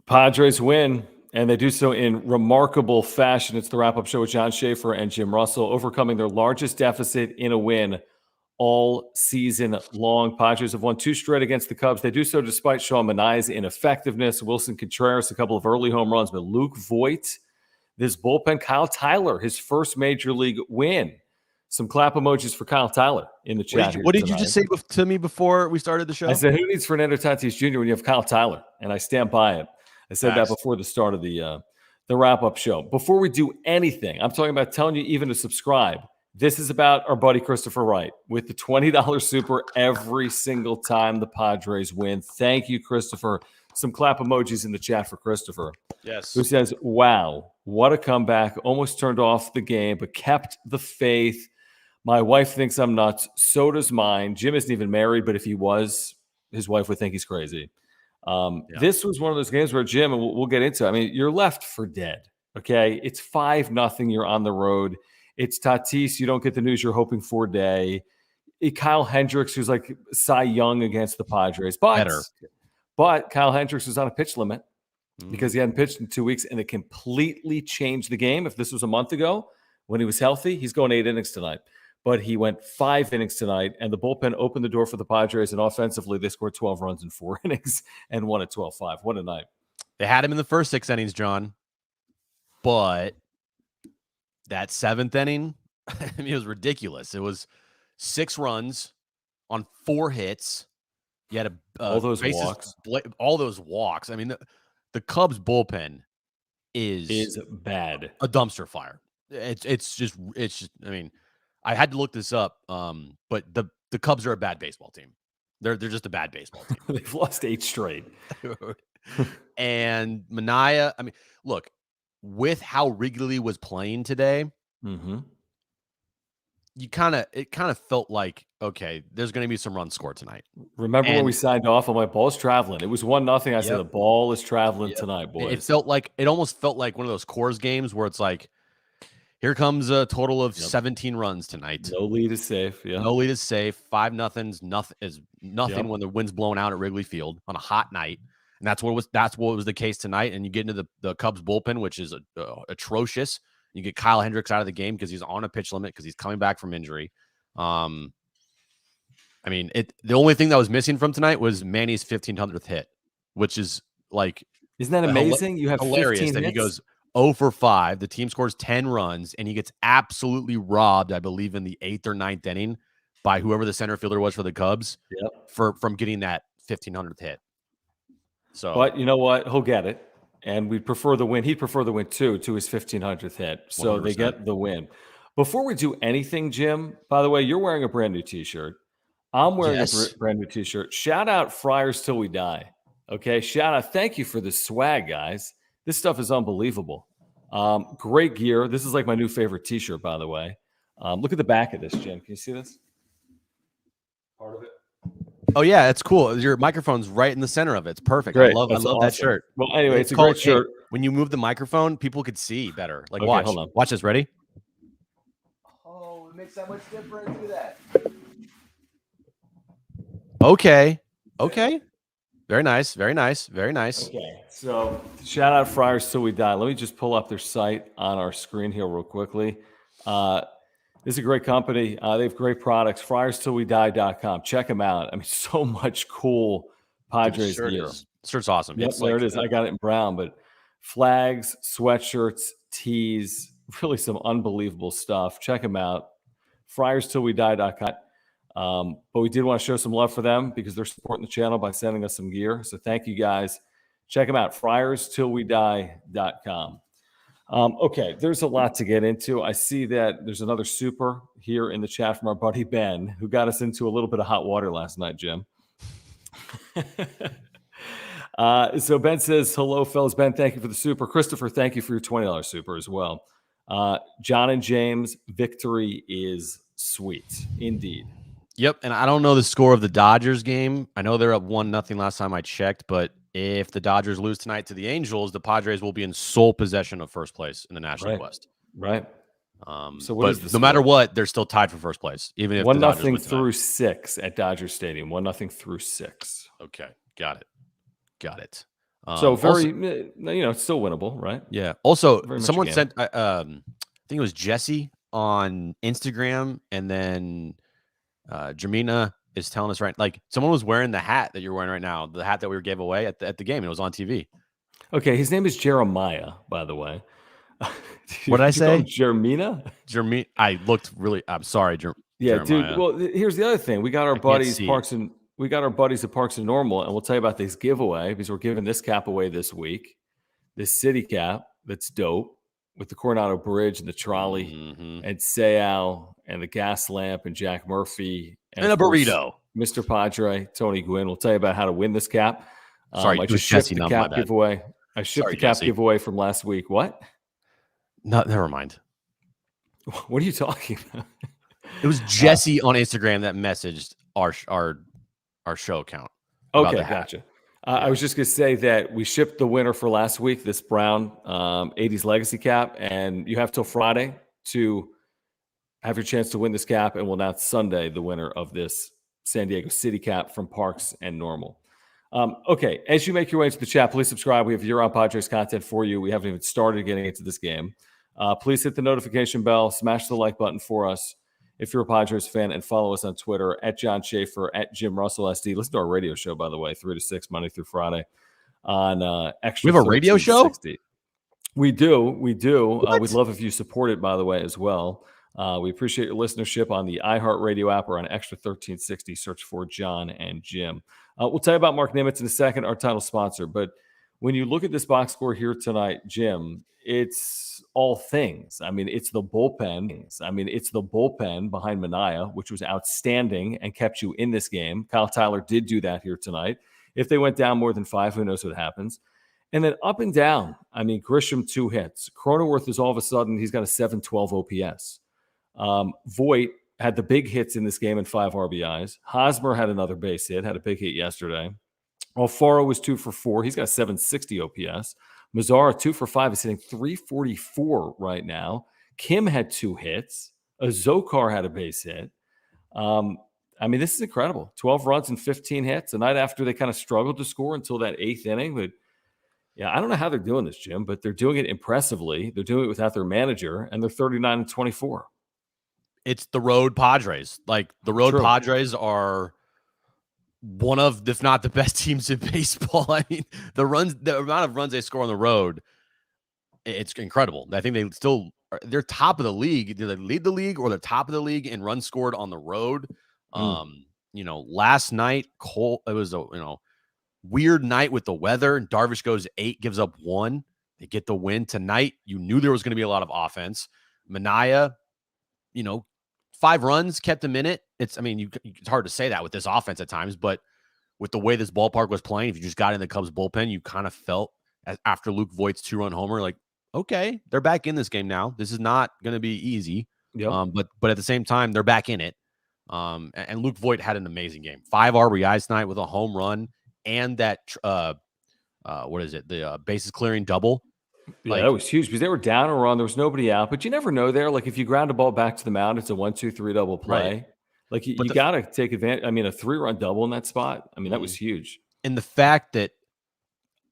Padres win, and they do so in remarkable fashion. It's the wrap-up show with John Schaefer and Jim Russell, overcoming their largest deficit in a win all season long. Padres have won 2 straight against the Cubs. They do so despite Sean Manaea's ineffectiveness. Wilson Contreras, a couple of early home runs, but Luke Voit, this bullpen, Kyle Tyler, his first major league win. Some clap emojis for Kyle Tyler in the chat. What did you just say to me before we started the show? I said, who needs Fernando Tatis Jr. when you have Kyle Tyler? And I stand by it. I said that before the start of the wrap-up show. Before we do anything, I'm talking about telling you even to subscribe. This is about our buddy Christopher Wright with the $20 super every single time the Padres win. Thank you, Christopher. Some clap emojis in the chat for Christopher. Yes. Who says, wow, what a comeback. Almost turned off the game, but kept the faith. My wife thinks I'm nuts. So does mine. Jim isn't even married, but if he was, his wife would think he's crazy. This was one of those games where Jim, and we'll get into it. I mean, you're left for dead. Okay. It's 5-0. You're on the road. It's Tatis. You don't get the news you're hoping for day. Kyle Hendricks, who's like Cy Young against the Padres. But Kyle Hendricks was on a pitch limit because he hadn't pitched in 2 weeks, and it completely changed the game. If this was a month ago when he was healthy, he's going 8 innings tonight. But he went 5 innings tonight, and the bullpen opened the door for the Padres, and offensively, they scored 12 runs in 4 innings and won at 12-5. What a night. They had him in the first 6 innings, John. But that 7th inning, I mean, it was ridiculous. It was 6 runs on 4 hits. You had all those walks. I mean, the Cubs bullpen is bad. A dumpster fire. It's just. I mean, I had to look this up, but the Cubs are a bad baseball team. They're just a bad baseball team. They've lost 8 straight. And Manaea, I mean, look, with how Wrigley was playing today, it kind of felt like, okay, there's going to be some runs scored tonight. Remember when we signed off? I'm like, ball's traveling. It was 1-0. I said the ball is traveling tonight, boys. It almost felt like one of those Coors games where it's like, here comes a total of 17 runs tonight. No lead is safe. Yeah. No lead is safe. 5-0's nothing when the wind's blowing out at Wrigley Field on a hot night. And that's what was the case tonight. And you get into the Cubs bullpen, which is atrocious. You get Kyle Hendricks out of the game because he's on a pitch limit because he's coming back from injury. I mean, the only thing that was missing from tonight was Manny's 1500th hit, which is like, isn't that amazing? You have hilarious 15 that hits? He goes 0 for 5. The team scores 10 runs, and he gets absolutely robbed, I believe, in the 8th or 9th inning by whoever the center fielder was for the Cubs from getting that 1500th hit. So, but you know what? He'll get it, and we'd prefer the win. He'd prefer the win too to his 1500th hit. So 100%. They get the win. Before we do anything, Jim, by the way, you're wearing a brand new T-shirt. I'm wearing a brand new T-shirt. Shout out Friars till we die. Okay, shout out. Thank you for the swag, guys. This stuff is unbelievable. Great gear. This is like my new favorite T-shirt, by the way. Look at the back of this, Jim. Can you see this? Part of it. Oh yeah, it's cool. Your microphone's right in the center of it. It's perfect. Great. I love awesome. that shirt. Well, anyway, it's a great shirt. When you move the microphone, people could see better. Like, okay, hold on. Watch this. Ready? Oh, it makes that much difference. Do that. Okay. Very nice. Okay, so shout out Friars till we die. Let me just pull up their site on our screen here real quickly. This is a great company. They have great products. FriersTillWeDie.com. Check them out. I mean, so much cool Padres gear. Shirt's awesome. Yep, there it is. I got it in brown, but flags, sweatshirts, tees, really some unbelievable stuff. Check them out. FriersTillWeDie.com. But we did want to show some love for them because they're supporting the channel by sending us some gear. So thank you guys. Check them out, FriersTillWeDie.com. Okay, there's a lot to get into. I see that there's another super here in the chat from our buddy Ben, who got us into a little bit of hot water last night, Jim. So Ben says, hello, fellas. Ben, thank you for the super. Christopher, thank you for your $20 super as well. John and James, victory is sweet. Indeed. Yep, and I don't know the score of the Dodgers game. I know they're up 1-0 last time I checked, but if the Dodgers lose tonight to the Angels, the Padres will be in sole possession of first place in the National West. Right. So no matter what, they're still tied for first place, even if 1-0 through 6 at Dodger Stadium. 1-0 through 6. Okay, got it. So Also, it's still winnable, right? yeah. Also, Very much a someone game. sent, I think it was Jesse on Instagram, and then Jermina is telling us like someone was wearing the hat that you're wearing right now, the hat that we gave away at the game, and it was on TV. Okay, his name is Jeremiah, by the way. What did I Did you call him say? Jermina? Jermina. I looked really. I'm sorry, Yeah, Jeremiah. dude. Well, here's the other thing. We got our buddies see it. at Parks and Normal, and we'll tell you about this giveaway because we're giving this cap away this week. This city cap that's dope with the Coronado Bridge and the trolley and Sayal and the gas lamp and Jack Murphy and a burrito. Mr. Padre, Tony Gwynn. We'll tell you about how to win this cap. Sorry, I it was just shipped Jesse, the not my cap bad. giveaway. I shipped the cap Jesse. giveaway from last week. What? No, never mind. What are you talking about? It was Jesse on Instagram that messaged our show account. Okay, gotcha. I was just going to say that we shipped the winner for last week, this brown 80s legacy cap, and you have till Friday to have your chance to win this cap, and we'll announce Sunday the winner of this San Diego City cap from Parks and Normal. Okay, as you make your way into the chat, please subscribe. We have year-round Padres content for you. We haven't even started getting into this game. Please hit the notification bell, smash the like button for us if you're a Padres fan, and follow us on Twitter at John Schaefer, at Jim Russell SD. Listen to our radio show, by the way, 3 to 6, Monday through Friday on Extra. We have a radio show? We do. We'd love if you support it, by the way, as well. We appreciate your listenership on the iHeartRadio app or on Extra 1360. Search for John and Jim. We'll tell you about Mark Nimitz in a second, our title sponsor. But when you look at this box score here tonight, Jim, it's all things. I mean, it's the bullpen. It's the bullpen behind Minaya, which was outstanding and kept you in this game. Kyle Tyler did do that here tonight. If they went down more than 5, who knows what happens. And then up and down, Grisham 2 hits. Cronenworth is all of a sudden, he's got a 712 OPS. Voit had the big hits in this game and 5 RBIs. Hosmer had another base hit, had a big hit yesterday. Alfaro was 2 for 4. He's got 760 OPS. Mazzara 2 for 5 is hitting 344 right now. Kim had 2 hits. Azokar had a base hit. This is incredible. 12 runs and 15 hits. The night after they kind of struggled to score until that 8th inning. But yeah, I don't know how they're doing this, Jim, but they're doing it impressively. They're doing it without their manager, and they're 39-24. It's the road Padres. Like the road Padres are one of, if not the best teams in baseball. The amount of runs they score on the road, it's incredible. I think they're top of the league. Do they lead the league or they're top of the league in runs scored on the road? Last night, it was a weird night with the weather. Darvish goes 8, gives up 1. They get the win tonight. You knew there was going to be a lot of offense. Minaya, 5 runs kept him in it. It's hard to say that with this offense at times, but with the way this ballpark was playing, if you just got in the Cubs bullpen, you kind of felt after Luke Voigt's 2-run homer, like, okay, they're back in this game now. This is not going to be easy. Yep. But at the same time, they're back in it. And Luke Voit had an amazing game. 5 RBIs tonight with a home run and that the bases clearing double. Yeah, that was huge because they were down a run. There was nobody out, but you never know there. Like if you ground a ball back to the mound, it's a 1-2-3 double play. Right. Like you got to take advantage. A 3-run double in that spot. That was huge. And the fact that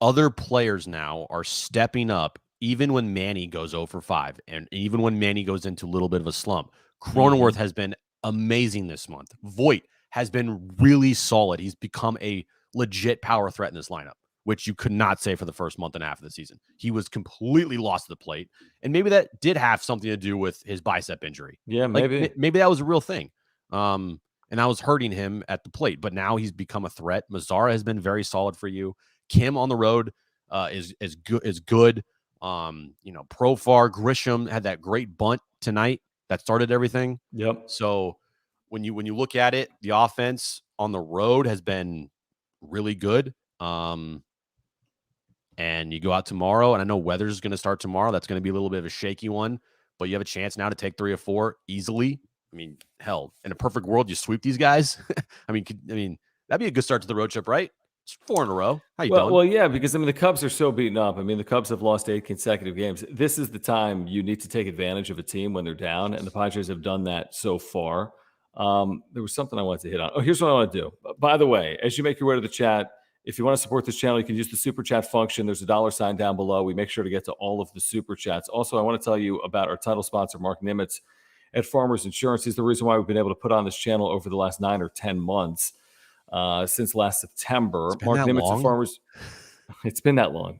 other players now are stepping up, even when Manny goes 0 for 5, and even when Manny goes into a little bit of a slump. Cronenworth has been amazing this month. Voit has been really solid. He's become a legit power threat in this lineup, which you could not say for the first month and a half of the season. He was completely lost to the plate. And maybe that did have something to do with his bicep injury. Yeah, maybe. Maybe that was a real thing. And that was hurting him at the plate. But now he's become a threat. Mazzara has been very solid for you. Kim on the road is good. Profar, Grisham had that great bunt tonight that started everything. Yep. So when you look at it, the offense on the road has been really good. And you go out tomorrow, and I know weather's going to start tomorrow. That's going to be a little bit of a shaky one, but you have a chance now to take 3 or 4 easily. Hell, in a perfect world, you sweep these guys. That'd be a good start to the road trip, right? It's 4 in a row. How you doing? Well, yeah, because the Cubs are so beaten up. The Cubs have lost 8 consecutive games. This is the time you need to take advantage of a team when they're down, and the Padres have done that so far. There was something I wanted to hit on. Oh, here's what I want to do. By the way, as you make your way to the chat, If you want to support this channel, you can use the super chat function. There's a $sign down below. We make sure to get to all of the super chats. Also, I want to tell you about our title sponsor, Mark Nimitz at Farmers Insurance. He's the reason why we've been able to put on this channel over the last 9 or 10 months, since last September. Mark Nimitz at Farmers. It's been that long.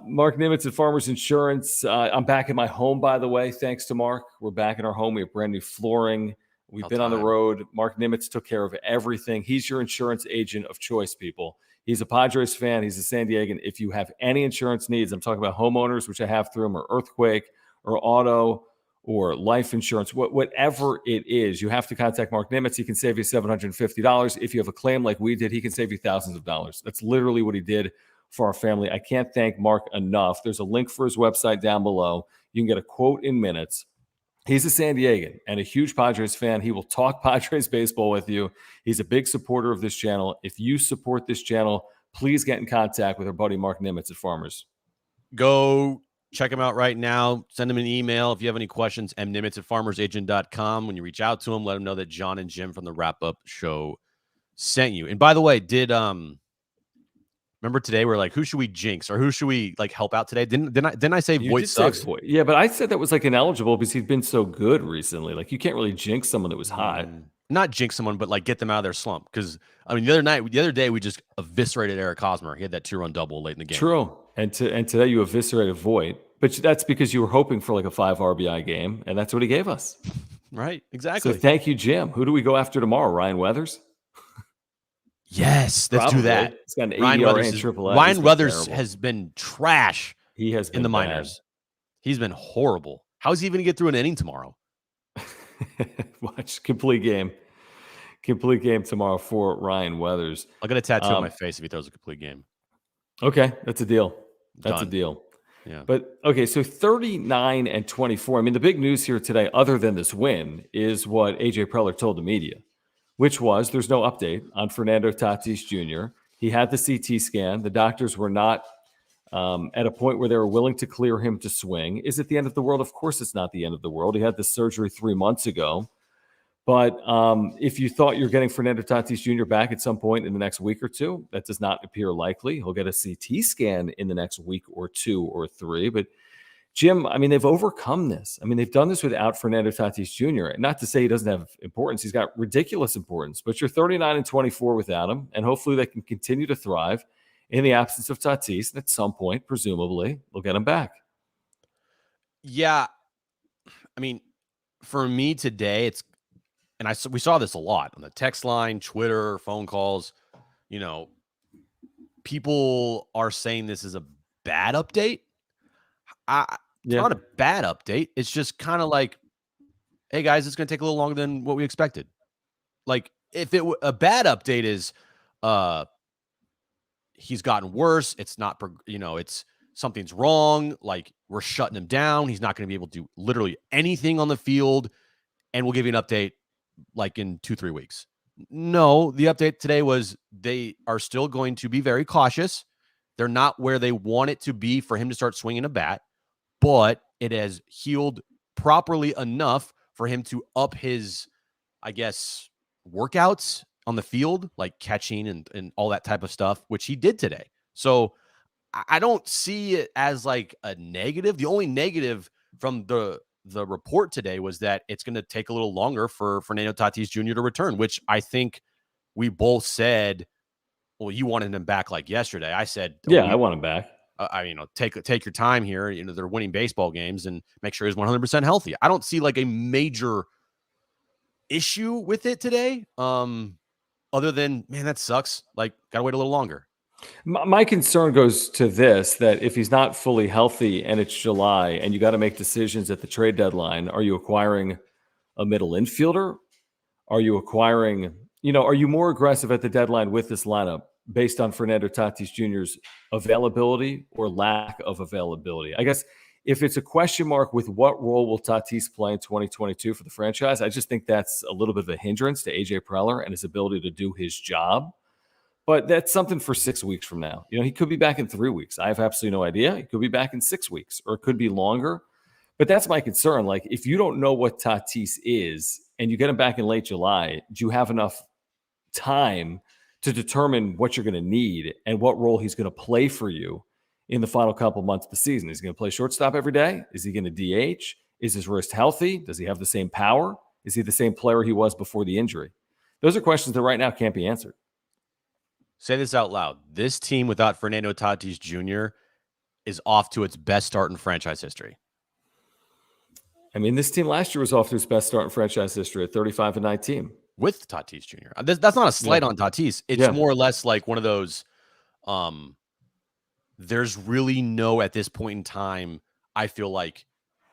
Mark Nimitz at Farmers Insurance. I'm back at my home, by the way, thanks to Mark. We're back in our home. We have brand new flooring. We've been on the road. Mark Nimitz took care of everything. He's your insurance agent of choice, people. He's a Padres fan. He's a San Diegan. If you have any insurance needs, I'm talking about homeowners, which I have through him, or earthquake, or auto, or life insurance, whatever it is, you have to contact Mark Nimitz. He can save you $750. If you have a claim like we did, he can save you thousands of dollars. That's literally what he did for our family. I can't thank Mark enough. There's a link for his website down below. You can get a quote in minutes. He's a San Diegan and a huge Padres fan. He will talk Padres baseball with you. He's a big supporter of this channel. If you support this channel, please get in contact with our buddy Mark Nimitz at Farmers. Go check him out right now. Send him an email if you have any questions. mnimitz@farmersagent.com. When you reach out to him, let him know that John and Jim from the Wrap Up Show sent you. And by the way, remember today we're like, who should we jinx or who should we like help out today? Didn't I say Voit sucks? Yeah, but I said that was like ineligible because he's been so good recently. Like you can't really jinx someone that was hot. Not jinx someone, but like get them out of their slump. Because I mean, the other day we just eviscerated Eric Hosmer. He had that 2-run double late in the game. True, and today you eviscerated Voit, but that's because you were hoping for like a 5 RBI game, and that's what he gave us. Right, exactly. So thank you, Jim. Who do we go after tomorrow? Ryan Weathers. Yes, let's do that. He's got an Ryan ERA in AAA. Ryan Weathers has been trash. He has been in the bad. minors. He's been horrible. How's he even going to get through an inning tomorrow? Watch complete game tomorrow for Ryan Weathers. I'll get a tattoo on my face if he throws a complete game. Okay, that's a deal. Done. A deal. Yeah. But okay, so 39-24. I mean, the big news here today, other than this win, is what AJ Preller told the media, which was there's no update on Fernando Tatis Jr. He had the CT scan. The doctors were not at a point where they were willing to clear him to swing. Is it the end of the world? Of course it's not the end of the world. He had this surgery 3 months ago. But if you thought you're getting Fernando Tatis Jr. back at some point in the next week or two, that does not appear likely. He'll get a CT scan in the next week or 2 or 3. But Jim, I mean, they've overcome this. I mean, they've done this without Fernando Tatis Jr. Not to say he doesn't have importance. He's got ridiculous importance. But you're 39-24 without him, and hopefully they can continue to thrive in the absence of Tatis. And at some point, presumably, they'll get him back. Yeah. I mean, for me today, we saw this a lot on the text line, Twitter, phone calls. You know, people are saying this is a bad update. It's not a bad update. It's just kind of like, hey guys, it's going to take a little longer than what we expected. Like if a bad update is, he's gotten worse. It's not, it's something's wrong. Like we're shutting him down. He's not going to be able to do literally anything on the field. And we'll give you an update like in 2-3 weeks. No, the update today was they are still going to be very cautious. They're not where they want it to be for him to start swinging a bat, but it has healed properly enough for him to up his, I guess, workouts on the field, like catching and all that type of stuff, which he did today. So I don't see it as like a negative. The only negative from the report today was that it's going to take a little longer for Fernando Tatis Jr. to return, which I think we both said, well, you wanted him back like yesterday. I said, I want him back. Take your time here. You know, they're winning baseball games and make sure he's 100% healthy. I don't see like a major issue with it today. Other than, man, that sucks. Like, got to wait a little longer. My concern goes to this, that if he's not fully healthy and it's July and you got to make decisions at the trade deadline, are you acquiring a middle infielder? Are you acquiring, are you more aggressive at the deadline with this lineup based on Fernando Tatis Jr.'s availability or lack of availability? I guess if it's a question mark with what role will Tatis play in 2022 for the franchise, I just think that's a little bit of a hindrance to AJ Preller and his ability to do his job. But that's something for 6 weeks from now. He could be back in 3 weeks. I have absolutely no idea. He could be back in 6 weeks, or it could be longer. But that's my concern. Like, if you don't know what Tatis is and you get him back in late July, do you have enough time to determine what you're going to need and what role he's going to play for you in the final couple months of the season. Is he going to play shortstop every day? Is he going to DH? Is his wrist healthy? Does he have the same power? Is he the same player he was before the injury? Those are questions that right now can't be answered. Say this out loud. This team without Fernando Tatis Jr. is off to its best start in franchise history. I mean, this team last year was off to its best start in franchise history at 35-19. With Tatis Jr. That's not a slight on Tatis. It's more or less like one of those, there's really no, at this point in time, I feel like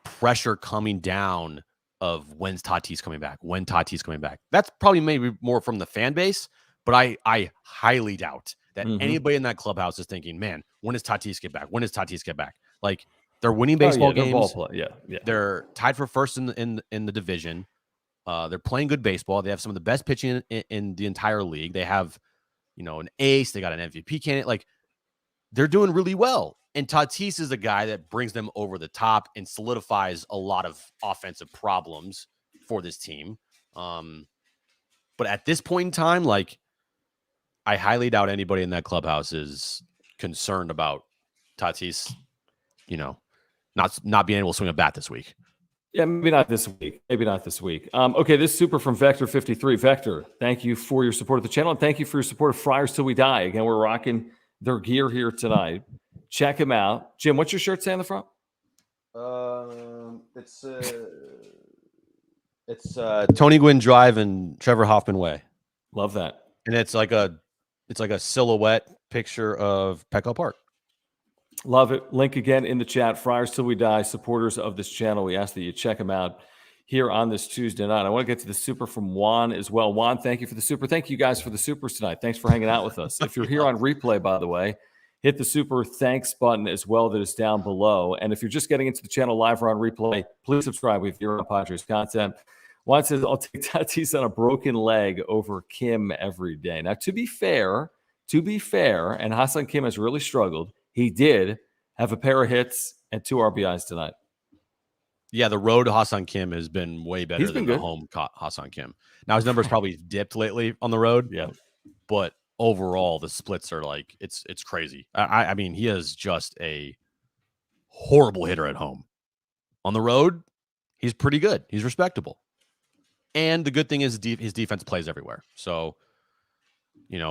pressure coming down of when's Tatis coming back, when Tatis coming back. That's probably maybe more from the fan base, but I highly doubt that anybody in that clubhouse is thinking, man, when does Tatis get back? When does Tatis get back? Like, they're winning baseball games. They're tied for first in the division. They're playing good baseball. They have some of the best pitching in the entire league. They have, an ace. They got an MVP candidate. Like, they're doing really well. And Tatis is a guy that brings them over the top and solidifies a lot of offensive problems for this team. But at this point in time, like, I highly doubt anybody in that clubhouse is concerned about Tatis, not being able to swing a bat this week. Yeah, maybe not this week. Okay, this is super from Vector53. Vector, thank you for your support of the channel, and thank you for your support of Friars Till We Die. Again, we're rocking their gear here tonight. Check them out. Jim, what's your shirt say on the front? It's Tony Gwynn Drive and Trevor Hoffman Way. Love that. And it's like a silhouette picture of Petco Park. Love it. Link again in the chat. Friars Till We Die, supporters of this channel. We ask that you check them out here on this Tuesday night. I want to get to the super from Juan as well. Juan, thank you for the super. Thank you guys for the supers tonight. Thanks for hanging out with us. If you're here on replay, by the way, hit the super thanks button as well that is down below. And if you're just getting into the channel live or on replay, please subscribe with your Padres content. Juan says, I'll take Tatis on a broken leg over Kim every day. Now, to be fair, and Ha-Seong Kim has really struggled, he did have a pair of hits and 2 RBIs tonight. Yeah, the road to Ha-Seong Kim has been way better than the home Ha-Seong Kim. Now, his numbers probably dipped lately on the road. Yeah. But overall, the splits are like, it's crazy. I mean, he is just a horrible hitter at home. On the road, he's pretty good. He's respectable. And the good thing is his defense plays everywhere. So,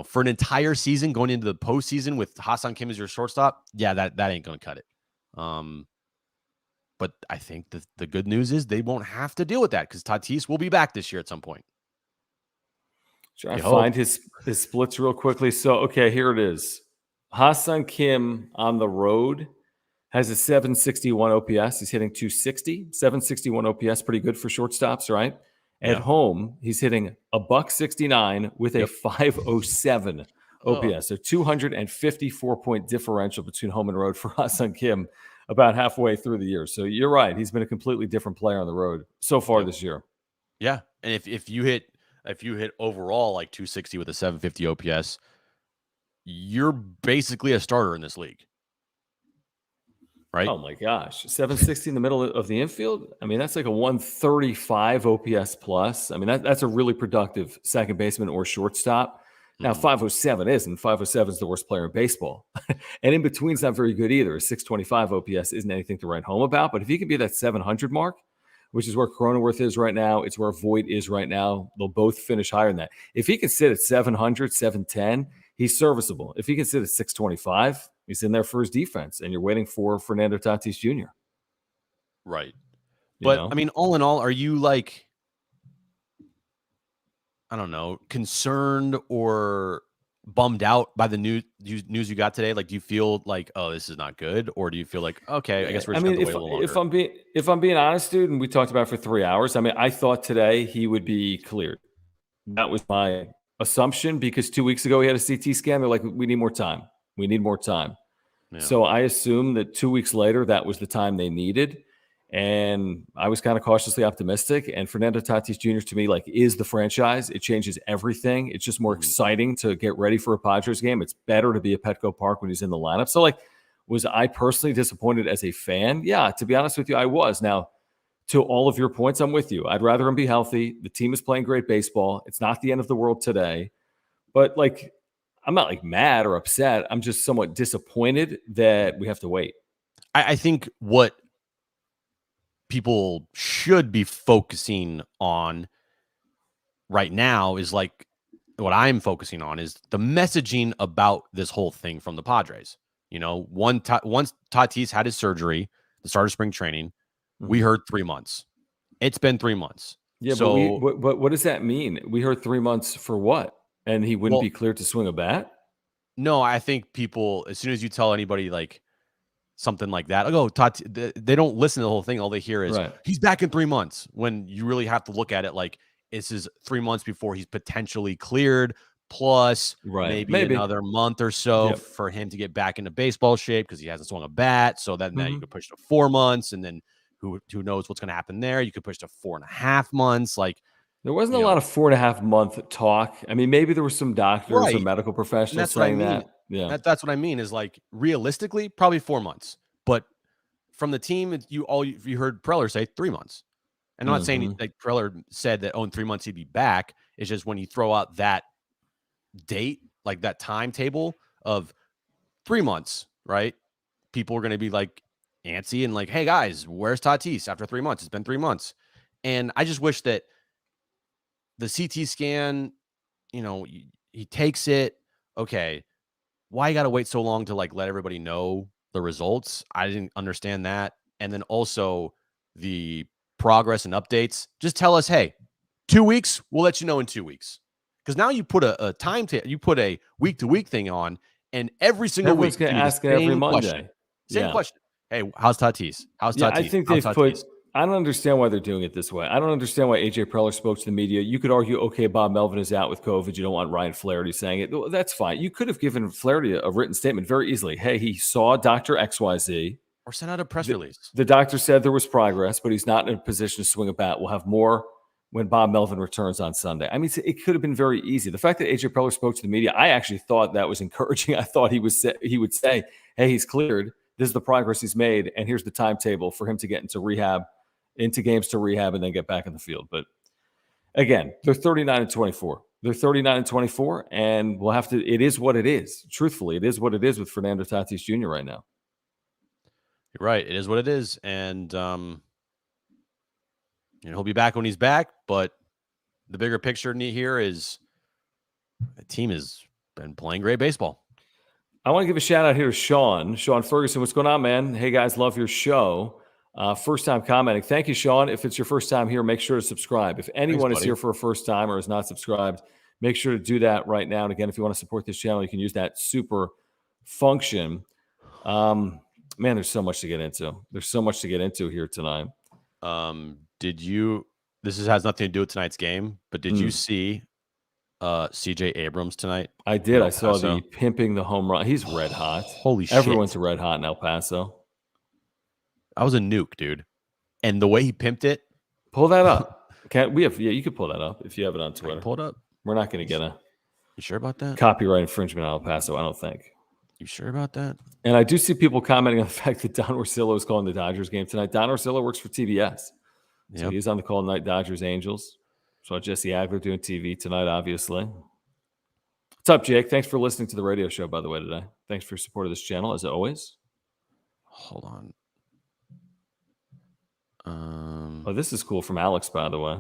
for an entire season going into the postseason with Ha-Seong Kim as your shortstop, yeah, that ain't going to cut it. But I think the good news is they won't have to deal with that because Tatis will be back this year at some point. Try to find his splits real quickly. So, okay, here it is. Ha-Seong Kim on the road has a 761 OPS. He's hitting 260. 761 OPS, pretty good for shortstops, right? At home, he's hitting a $169 with a 507 OPS. So 254-point differential between home and road for Ha-Seong Kim about halfway through the year. So you're right. He's been a completely different player on the road so far this year. Yeah. And if you hit overall like 260 with a 750 OPS, you're basically a starter in this league. Right? Oh my gosh. 760 in the middle of the infield. I mean, that's like a 135 OPS plus. I mean, that's a really productive second baseman or shortstop. Now, 507 isn't. 507 is the worst player in baseball. And in between's not very good either. 625 OPS isn't anything to write home about. But if he can be that 700 mark, which is where Cronenworth is right now, it's where Voit is right now, they'll both finish higher than that. If he can sit at 700, 710, he's serviceable. If he can sit at 625, he's in there for his defense, and you're waiting for Fernando Tatis Jr. Right. But, I mean, all in all, are you like, I don't know, concerned or bummed out by the news you got today? Like, do you feel like, oh, this is not good? Or do you feel like, okay, I guess we're just going to wait a little longer? If I'm being honest, dude, and we talked about it for 3 hours, I mean, I thought today he would be cleared. That was my assumption because 2 weeks ago he had a CT scan. They're like, we need more time. Yeah. So I assumed that 2 weeks later, that was the time they needed. And I was kind of cautiously optimistic. And Fernando Tatis Jr. to me, like, is the franchise. It changes everything. It's just more exciting to get ready for a Padres game. It's better to be at Petco Park when he's in the lineup. So, like, was I personally disappointed as a fan? Yeah, to be honest with you, I was. Now, to all of your points, I'm with you. I'd rather him be healthy. The team is playing great baseball. It's not the end of the world today. But, like, I'm not like mad or upset. I'm just somewhat disappointed that we have to wait. I think what people should be focusing on right now is like what I'm focusing on is the messaging about this whole thing from the Padres. You know, once Tatis had his surgery, the start of spring training, we heard 3 months. It's been 3 months. Yeah, so, but what does that mean? We heard 3 months for what? And he wouldn't be cleared to swing a bat? No, I think people, as soon as you tell anybody like something like that, oh, Tatis, they don't listen to the whole thing. All they hear is he's back in 3 months. When you really have to look at it like this is 3 months before he's potentially cleared, plus maybe another month or so for him to get back into baseball shape because he hasn't swung a bat. So then you could push to 4 months, and then who knows what's going to happen there? You could push to 4.5 months. Like there wasn't a lot of 4.5 month talk. I mean, maybe there were some doctors or medical professionals saying that. Yeah, that's what I mean. Is like realistically, probably 4 months. But from the team, you heard Preller say 3 months. And I'm not saying like Preller said that in 3 months he'd be back. It's just when you throw out that date, like that timetable of 3 months, right? People are going to be like antsy and like, hey guys, where's Tatis after 3 months? It's been 3 months. And I just wish that the CT scan, you know, he takes it. Okay, why you got to wait so long to like let everybody know the results? I didn't understand that. And then also the progress and updates. Just tell us, hey, 2 weeks, we'll let you know in 2 weeks. Because now you put a timetable, you put a week-to-week thing on, and every single week, going to ask it every Monday. Same question. Hey, how's Tatis? How's Tatis? I think they've put. I don't understand why they're doing it this way. I don't understand why AJ Preller spoke to the media. You could argue, okay, Bob Melvin is out with COVID. You don't want Ryan Flaherty saying it. Well, that's fine. You could have given Flaherty a written statement very easily. Hey, he saw Dr. XYZ. Or send out a press release. The doctor said there was progress, but he's not in a position to swing a bat. We'll have more when Bob Melvin returns on Sunday. I mean, it could have been very easy. The fact that AJ Preller spoke to the media, I actually thought that was encouraging. I thought he would say, hey, he's cleared. This is the progress he's made, and here's the timetable for him to get into games to rehab, and then get back in the field. But again, they're 39-24. They're 39-24, and we'll have to. It is what it is. Truthfully, it is what it is with Fernando Tatis Jr. right now. You're right. It is what it is, and he'll be back when he's back. But the bigger picture here is the team has been playing great baseball. I want to give a shout out here to Sean Ferguson. What's going on, man? Hey guys, love your show. First time commenting. Thank you, Sean. If it's your first time here, make sure to subscribe. If anyone is here for a first time or is not subscribed, make sure to do that right now. And again, if you want to support this channel, you can use that super function. Man, there's so much to get into. There's so much to get into here tonight. This has nothing to do with tonight's game, but did you see CJ Abrams tonight? I did. I saw the pimping the home run. He's red hot. Holy shit. Everyone's red hot in El Paso. I was a nuke, dude. And the way he pimped it. Pull that up. You could pull that up if you have it on Twitter. Pull it up. We're not going to get a. You sure about that? Copyright infringement in El Paso, I don't think. You sure about that? And I do see people commenting on the fact that Don Orsillo is calling the Dodgers game tonight. Don Orsillo works for TBS. So he's on the call tonight, Dodgers Angels. Saw Jesse Agler doing TV tonight, obviously. What's up, Jake? Thanks for listening to the radio show, by the way, today. Thanks for your support of this channel, as always. Hold on. Oh, this is cool from Alex, by the way.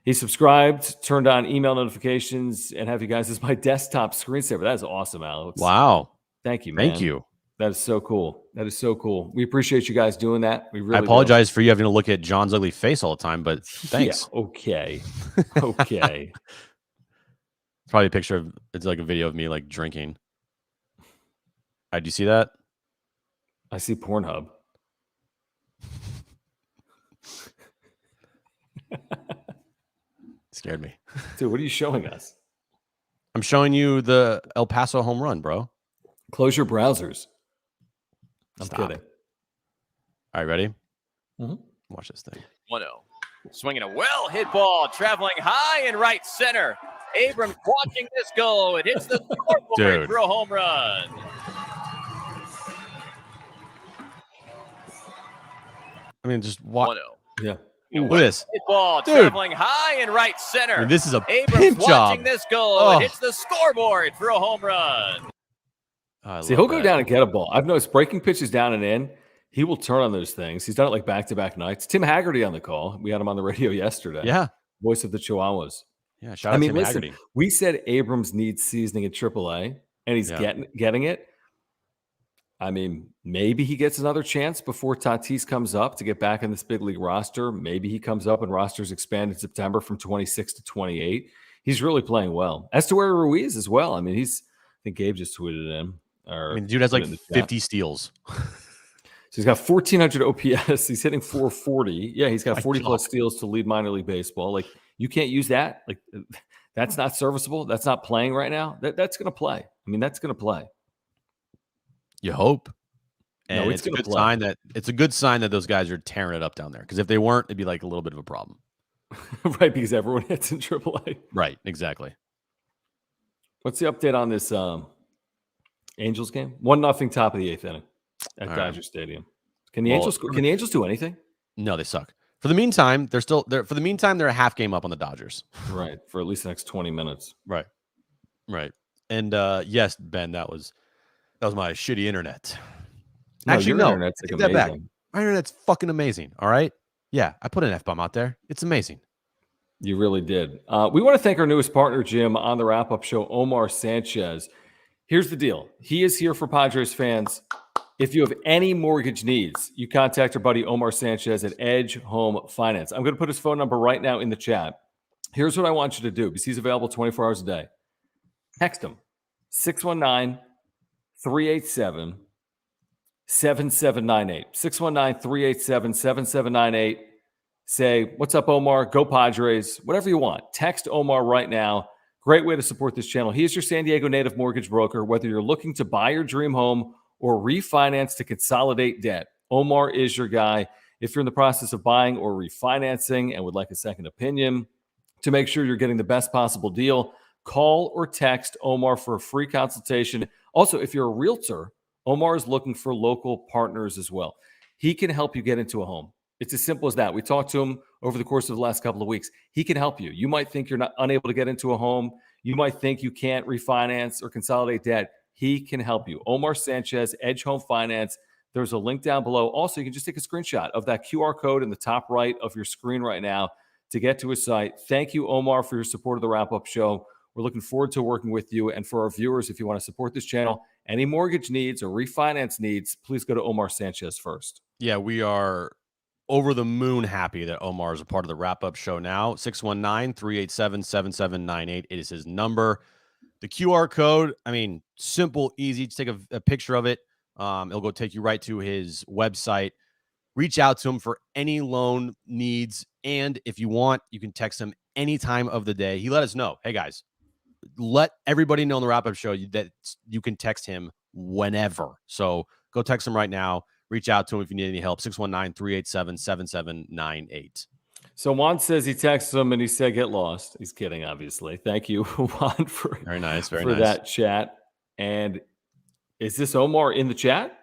He subscribed, turned on email notifications, and have you guys as my desktop screensaver. That is awesome, Alex. Wow. Thank you, man. Thank you. That is so cool. That is so cool. We apriappreciate you guys doing that. We really I apologize for you having to look at John's ugly face all the time, but thanks. Yeah, okay. Okay. It's probably a picture of, it's like a video of me like drinking. Do you see that? I see Pornhub. Scared me. Dude, what are you showing us? I'm showing you the El Paso home run, bro. Close your browsers. I'm Stop. kidding. All right, ready? Mm-hmm. Watch this thing. 1-0. Swinging a well-hit ball, traveling high in right center. Abrams watching this go. It hits the scoreboard for a home run. I mean, just watch. 1-0. Yeah. Look at this. Hit ball Dude. traveling high and right center. I mean, this is a Abrams pimp watching job. this goal. Oh. It hits the scoreboard for a home run. See, he'll go down and get a ball. I've noticed breaking pitches down and in. He will turn on those things. He's done it like back-to-back nights. Tim Haggerty on the call. We had him on the radio yesterday. Yeah. Voice of the Chihuahuas. Yeah. Shout out to Tim Haggerty. We said Abrams needs seasoning at AAA, and he's getting it. I mean, maybe he gets another chance before Tatis comes up to get back in this big league roster. Maybe he comes up and rosters expand in September from 26 to 28. He's really playing well. As to where Ruiz as well. I mean, I think Gabe just tweeted him. Dude has like 50 steals. So he's got 1,400 OPS. He's hitting 440. Yeah, he's got 40-plus steals to lead minor league baseball. Like, you can't use that. Like, that's not serviceable. That's not playing right now. That's going to play. I mean, that's going to play. You hope. And No, it's a good sign that those guys are tearing it up down there. Because if they weren't, it'd be like a little bit of a problem. Right, because everyone hits in AAA. Right, exactly. What's the update on this Angels game? 1-0 top of the 8th inning at Dodger Stadium. Can the Angels do anything? No, they suck. For the meantime, they're a half game up on the Dodgers. Right, for at least the next 20 minutes. Right. And yes, Ben, that was my shitty internet. Actually, no. Internet's take that back. My internet's fucking amazing. All right. Yeah, I put an F-bomb out there. It's amazing. You really did. We want to thank our newest partner, Jim, on the wrap-up show, Omar Sanchez. Here's the deal. He is here for Padres fans. If you have any mortgage needs, you contact our buddy Omar Sanchez at Edge Home Finance. I'm going to put his phone number right now in the chat. Here's what I want you to do, because he's available 24 hours a day. Text him, 619-387-7798. 619-387-7798. Say, what's up, Omar? Go Padres. Whatever you want. Text Omar right now. Great way to support this channel. He is your San Diego native mortgage broker. Whether you're looking to buy your dream home or refinance to consolidate debt, Omar is your guy. If you're in the process of buying or refinancing and would like a second opinion to make sure you're getting the best possible deal, call or text Omar for a free consultation. Also, if you're a realtor, Omar is looking for local partners as well. He can help you get into a home. It's as simple as that. We talked to him over the course of the last couple of weeks. He can help you. You might think you're unable to get into a home. You might think you can't refinance or consolidate debt. He can help you. Omar Sanchez, Edge Home Finance. There's a link down below. Also, you can just take a screenshot of that QR code in the top right of your screen right now to get to his site. Thank you, Omar, for your support of the wrap-up show. We're looking forward to working with you. And for our viewers, if you want to support this channel, any mortgage needs or refinance needs, please go to Omar Sanchez first. Yeah, we are over the moon happy that Omar is a part of the wrap-up show now. 619-387-7798. It is his number. The QR code, I mean, simple, easy. Just take a picture of it. It'll go take you right to his website. Reach out to him for any loan needs. And if you want, you can text him any time of the day. He let us know, hey, guys, let everybody know on the wrap-up show that you can text him whenever. So go text him right now. Reach out to him if you need any help. 619-387-7798. So Juan says he texted him and he said, get lost. He's kidding, obviously. Thank you, Juan, for that chat. And is this Omar in the chat?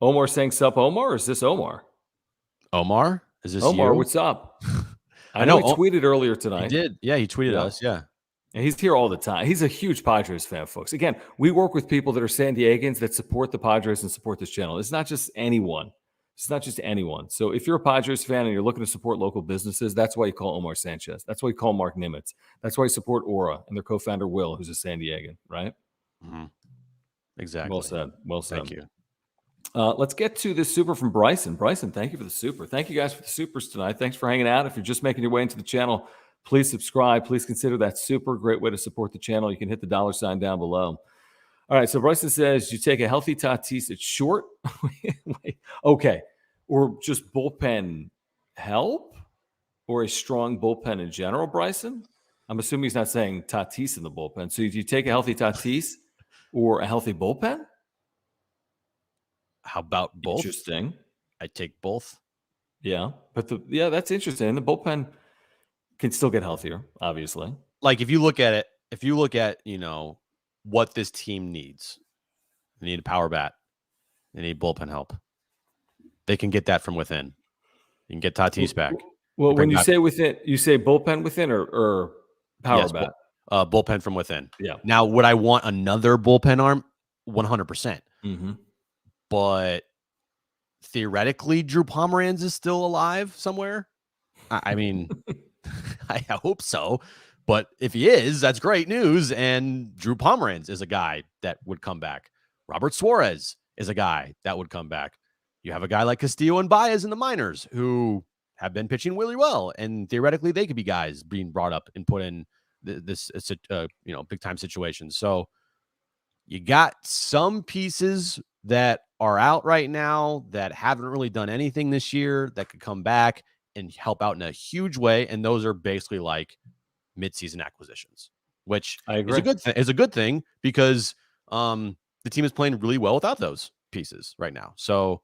Omar saying sup, Omar, or is this Omar? Omar? Is this Omar, you? what's up? I know he tweeted earlier tonight. He did. Yeah, he tweeted us. Yeah. And he's here all the time. He's a huge Padres fan, folks. Again, we work with people that are San Diegans that support the Padres and support this channel. It's not just anyone. It's not just anyone. So if you're a Padres fan and you're looking to support local businesses, that's why you call Omar Sanchez. That's why you call Mark Nimitz. That's why you support Aura and their co-founder, Will, who's a San Diegan, right? Mm-hmm. Exactly. Well said. Well said. Thank you. Let's get to this super from Bryson. Bryson, thank you for the super. Thank you guys for the supers tonight. Thanks for hanging out. If you're just making your way into the channel, please subscribe. Please consider that super. Great way to support the channel. You can hit the $sign down below. All right. So Bryson says you take a healthy Tatis at short. Okay. Or just bullpen help or a strong bullpen in general, Bryson? I'm assuming he's not saying Tatis in the bullpen. So do you take a healthy Tatis or a healthy bullpen? How about both? Interesting. I take both. Yeah. But that's interesting. The bullpen can still get healthier, obviously. Like if you look at it, what this team needs. They need a power bat. They need bullpen help. They can get that from within. You can get Tatis back. Well, when you say within, you say bullpen within or power yes, bat? Bullpen from within. Yeah. Now, would I want another bullpen arm? 100%. Mm-hmm. But theoretically, Drew Pomeranz is still alive somewhere. I mean, I hope so. But if he is, that's great news. And Drew Pomeranz is a guy that would come back. Robert Suarez is a guy that would come back. You have a guy like Castillo and Baez in the minors who have been pitching really well. And theoretically, they could be guys being brought up and put in this big time situation. So you got some pieces that are out right now that haven't really done anything this year that could come back and help out in a huge way. And those are basically like midseason acquisitions, which is a good thing because the team is playing really well without those pieces right now. So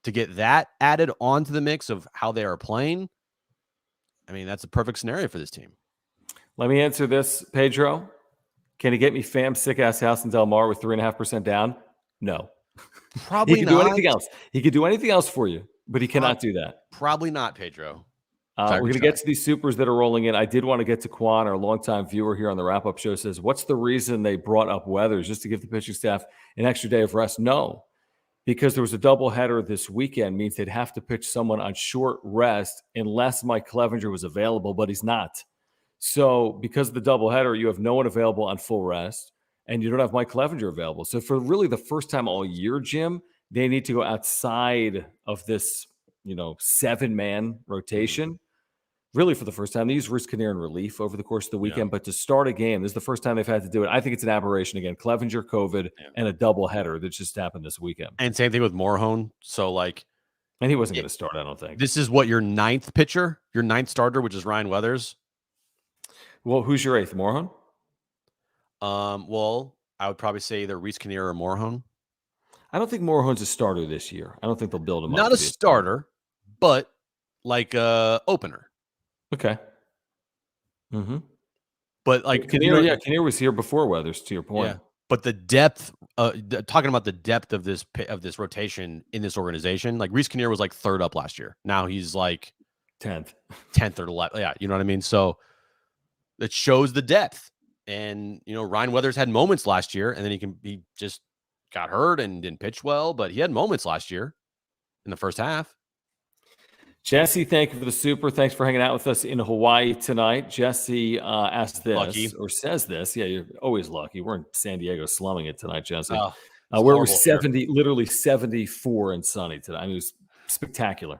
to get that added onto the mix of how they are playing, I mean, that's a perfect scenario for this team. Let me answer this, Pedro. Can he get me fam sick ass house in Del Mar with 3.5% down? No. Probably he can not. do anything else. He could do anything else for you, but he cannot do that. Probably not, Pedro. We're going to get to these supers that are rolling in. I did want to get to Quan, our longtime viewer here on the wrap-up show, says, what's the reason they brought up Weathers? Just to give the pitching staff an extra day of rest? No, because there was a doubleheader this weekend, means they'd have to pitch someone on short rest unless Mike Clevenger was available, but he's not. So because of the doubleheader, you have no one available on full rest, and you don't have Mike Clevenger available. So for really the first time all year, Jim, they need to go outside of this, 7-man rotation. Really, for the first time, they used Rhys Kinnear in relief over the course of the weekend. But to start a game, this is the first time they've had to do it. I think it's an aberration again. Clevenger, COVID, and a doubleheader that just happened this weekend. And same thing with Morhone. So, and he wasn't going to start, I don't think. This is what, your ninth pitcher, your ninth starter, which is Ryan Weathers. Well, who's your eighth? Morhone? Well, I would probably say either Rhys Kinnear or Morhone. I don't think Morhone's a starter this year. I don't think they'll build him up. Not a starter, but like a opener. Okay. Mm-hmm. But like Kinnear was here before Weathers, to your point. Yeah. But the depth, talking about the depth of this rotation in this organization, like Rhys Kinnear was like third up last year. Now he's like 10th or 11th. Yeah, you know what I mean? So it shows the depth. And, Ryan Weathers had moments last year, and then he just got hurt and didn't pitch well, but he had moments last year in the first half. Jesse, thank you for the super. Thanks for hanging out with us in Hawaii tonight. Jesse asked this or says this. Yeah, you're always lucky. We're in San Diego slumming it tonight, Jesse. We're 74 and sunny today. I mean, it was spectacular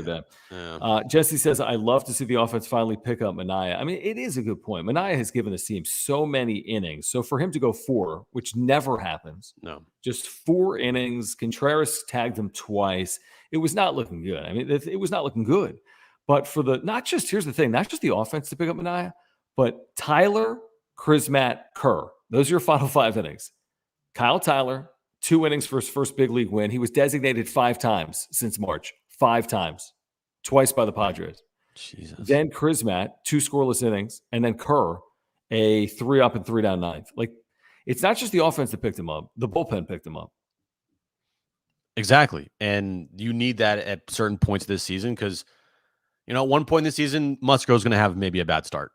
day. Yeah. Jesse says, I love to see the offense finally pick up Minaya. I mean, it is a good point. Minaya has given this team so many innings. So for him to go 4, which never happens, just 4 innings, Contreras tagged him twice. It was not looking good. I mean, it was not looking good. But for here's the thing, not just the offense to pick up Minaya, but Tyler, Krismat, Kerr. Those are your final 5 innings. Kyle Tyler, 2 innings for his first big league win. He was designated 5 times since March. 5 times. Twice by the Padres. Jesus. Then Krismat, 2 scoreless innings. And then Kerr, a 3 up and 3 down ninth. Like, it's not just the offense that picked him up. The bullpen picked him up. Exactly. And you need that at certain points this season because, at one point in the season, Musgrove's going to have maybe a bad start.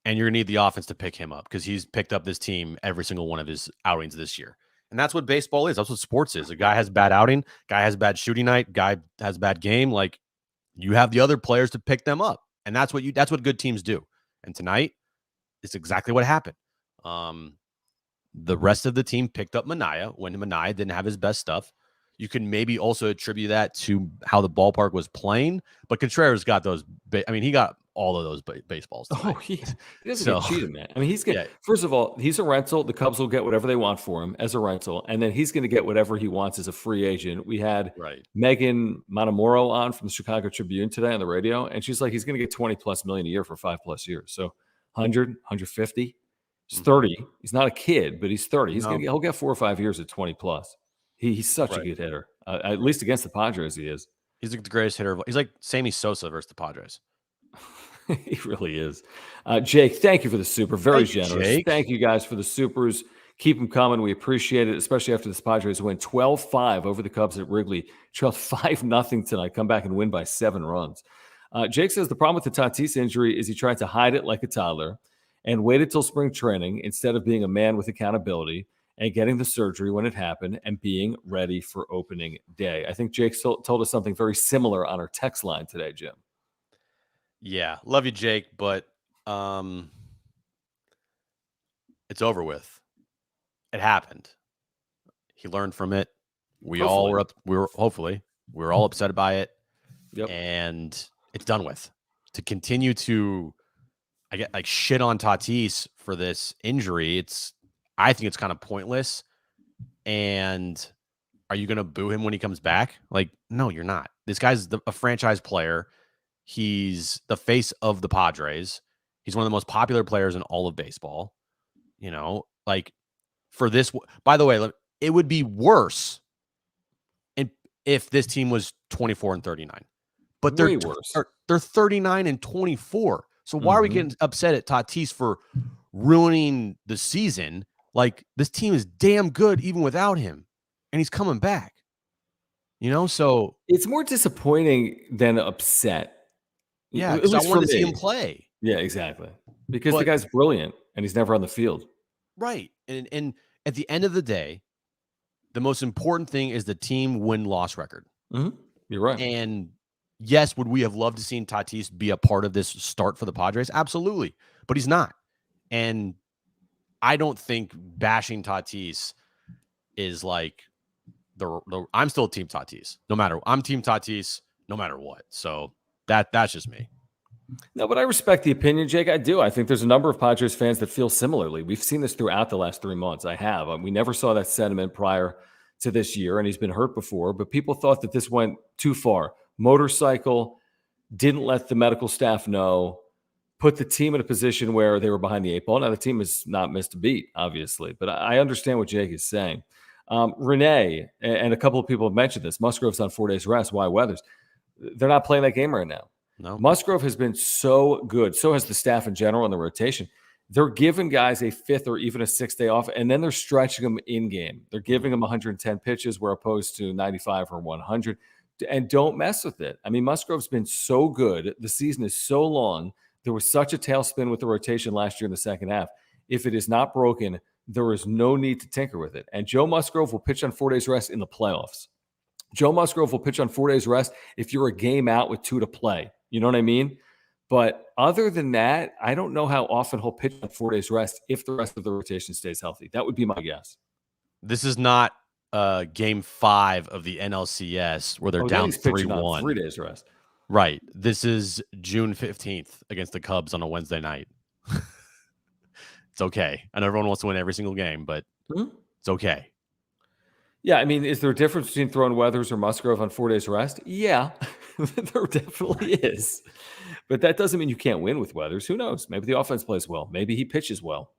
And you're going to need the offense to pick him up because he's picked up this team every single one of his outings this year. And that's what baseball is. That's what sports is. A guy has a bad outing, guy has a bad shooting night, guy has a bad game. Like, you have the other players to pick them up. And that's what good teams do. And tonight, it's exactly what happened. The rest of the team picked up Minaya when Minaya didn't have his best stuff. You can maybe also attribute that to how the ballpark was playing, but Contreras got those. He got all of those baseballs tonight. Oh, he doesn't get cheated, man. I mean, he's getting. First of all, he's a rental. The Cubs will get whatever they want for him as a rental, and then he's going to get whatever he wants as a free agent. We had Megan Montemoro on from the Chicago Tribune today on the radio, and she's like, he's going to get $20+ million a year for 5+ years. So 100, 150. He's 30. He's not a kid, but he's 30. He'll get 4 or 5 years at 20+. He's such a good hitter. At least against the Padres, he is. He's the greatest hitter. He's like Sammy Sosa versus the Padres. He really is. Jake, thank you for the super. Very generous. Jake. Thank you guys for the supers. Keep them coming. We appreciate it, especially after this Padres win 12-5 over the Cubs at Wrigley. Trailed 5-0 tonight. Come back and win by 7 runs. Jake says the problem with the Tatis injury is he tried to hide it like a toddler and waited till spring training instead of being a man with accountability and getting the surgery when it happened and being ready for opening day. I think Jake told us something very similar on our text line today, Jim. Yeah, love you, Jake, but it's over with. It happened. He learned from it. We all were all upset by it. Yep. And it's done with. To continue to shit on Tatis for this injury, I think it's kind of pointless. And are you going to boo him when he comes back? Like, no, you're not. This guy's a franchise player. He's the face of the Padres. He's one of the most popular players in all of baseball. You know, like for this, by the way, it would be worse if this team was 24-39. But they're worse. They're 39-24. So why are we getting upset at Tatis for ruining the season? Like, this team is damn good even without him, and he's coming back. You know, so it's more disappointing than upset. Yeah, because I want to see him play. Yeah, exactly. Because the guy's brilliant and he's never on the field. Right. And at the end of the day, the most important thing is the team win-loss record. Mm-hmm. You're right. And yes, would we have loved to seen Tatis be a part of this start for the Padres? Absolutely. But he's not. And I don't think bashing Tatis is like I'm still Team Tatis. I'm Team Tatis no matter what. So that's just me. No, but I respect the opinion, Jake. I do. I think there's a number of Padres fans that feel similarly. We've seen this throughout the last 3 months. I have. We never saw that sentiment prior to this year, and he's been hurt before, but people thought that this went too far. Motorcycle, didn't let the medical staff know, put the team in a position where they were behind the 8 ball. Now, the team has not missed a beat, obviously, but I understand what Jake is saying. Renee and a couple of people have mentioned this. Musgrove's on 4 days rest. Why Weathers? They're not playing that game right now. No. Musgrove has been so good. So has the staff in general in the rotation. They're giving guys a 5th or even a 6th day off, and then they're stretching them in game. They're giving them 110 pitches where opposed to 95 or 100. And don't mess with it. I mean, Musgrove's been so good. The season is so long. There was such a tailspin with the rotation last year in the second half. If it is not broken, there is no need to tinker with it. And Joe Musgrove will pitch on 4 days rest in the playoffs. Joe Musgrove will pitch on 4 days rest if you're a game out with 2 to play. You know what I mean? But other than that, I don't know how often he'll pitch on 4 days rest if the rest of the rotation stays healthy. That would be my guess. This is not game 5 of the NLCS where they're down 3-1. 3 days rest. Right. This is June 15th against the Cubs on a Wednesday night. It's okay. I know everyone wants to win every single game, but it's okay. Yeah, I mean, is there a difference between throwing Weathers or Musgrove on 4 days rest? Yeah, there definitely is. But that doesn't mean you can't win with Weathers. Who knows? Maybe the offense plays well. Maybe he pitches well.